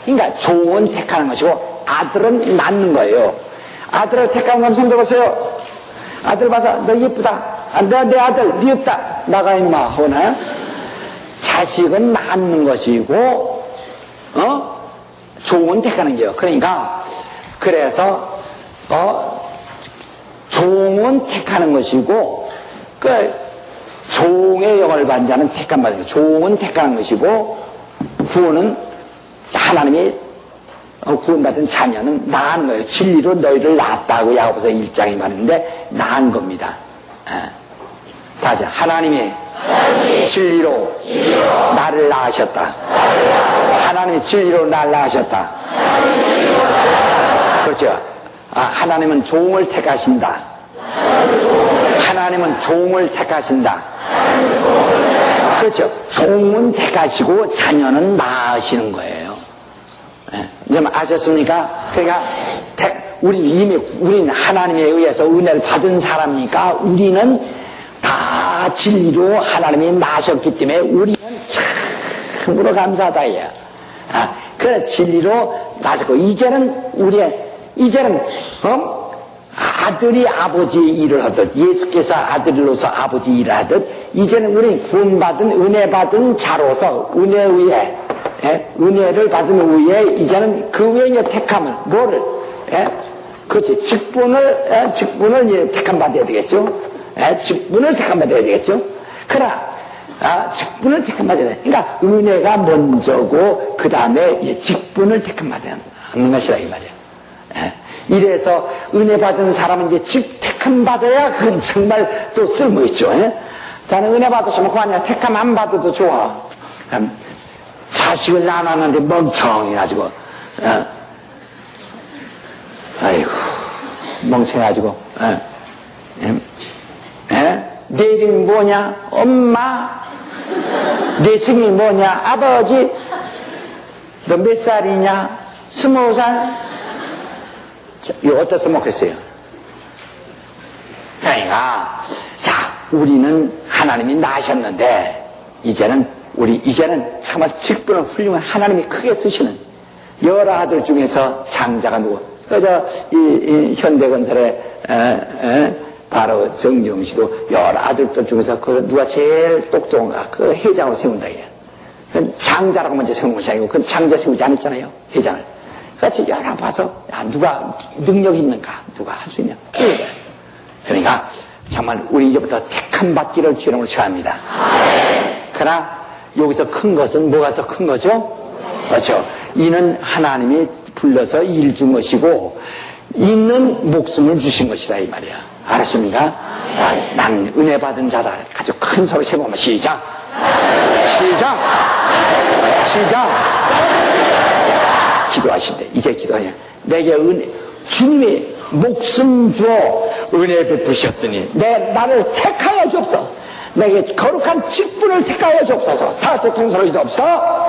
그러니까 종은 택하는 것이고 아들은 낳는 거예요. 아들을 택하는 사람 손 들어보세요. 아들 봐서 너 예쁘다. 내 아들 미흡다. 나가 임마 하거나. 자식은 낳는 것이고 종은 택하는 게요. 그러니까 그래서 종은 택하는 것이고 그 종의 영을 받는 자는 택한 바죠. 종은 택하는 것이고 구원은 하나님이 구원받은 자녀는 낳은 거예요. 진리로 너희를 낳았다고 야고보서 1장에 말했는데 낳은 겁니다. 다시 하나님이 진리로 나를 낳으셨다. 하나님이 진리로 나를 낳으셨다. 그렇죠. 하나님은 종을 택하신다. 하나님은 종을 택하신다. 그렇죠. 종은 택하시고 자녀는 낳으시는 거예요. 이제 아셨습니까? 그러니까 우리는 하나님에 의해서 은혜를 받은 사람이니까 우리는 다 진리로 하나님이 낳으셨기 때문에 우리는 참으로 감사하다. 그래 진리로 낳으셨고 이제는 아들이 아버지의 일을 하듯 예수께서 아들로서 아버지 일을 하듯 이제는 우리는 구원받은 은혜 받은 자로서 은혜에 의해 은혜를 받은 후에 이제는 그 외에 이제 택함을 뭐를 그렇지 직분을 이제 택함 받아야 되겠죠. 직분을 택함 받아야 되겠죠. 그러나 직분을 택함 받아야 돼. 그러니까 은혜가 먼저고 그 다음에 직분을 택함 받아야 하는 것이라 이 말이야. 이래서 은혜 받은 사람은 이제 택함 받아야 그건 정말 또 쓸모 있죠. 나는 은혜 받았으면 그만이야. 택함 안 받아도 좋아. 자식을 낳았는데 멍청해가지고, 아이고, 멍청해가지고, 내 이름이 뭐냐? 엄마? 내 성이 뭐냐? 아버지? 너 몇 살이냐? 20살? 이거 어디서 먹겠어요? 그러니까, 우리는 하나님이 낳으셨는데, 이제는 정말 직분을 훌륭한 하나님이 크게 쓰시는 여러 아들 중에서 장자가 누구? 이 현대건설의 바로 정정 씨도 여러 아들들 중에서 누가 제일 똑똑한가? 그 회장을 세운다 이게. 장자라고 먼저 세운 것이 아니고 그건 장자 세우지 않았잖아요. 회장을. 그렇지 여러 봐서 누가 능력이 있는가? 누가 할 수 있냐? 그러니까 정말 우리 이제부터 택함 받기를 주님으로 축원합니다. 그러나 여기서 큰 것은 뭐가 더 큰 거죠? 그렇죠. 이는 하나님이 불러서 일 준 것이고 있는 목숨을 주신 것이다 이 말이야. 알았습니까? 난 은혜 받은 자다. 아주 큰 소리 세보면 시작. 기도하신대. 이제 기도해. 내게 주님이 목숨 주어 은혜 베푸셨으니 나를 택하여 주옵소서. 내게 거룩한 직분을 택하여 주옵소서. 다 같이 통솔로 기도합시다.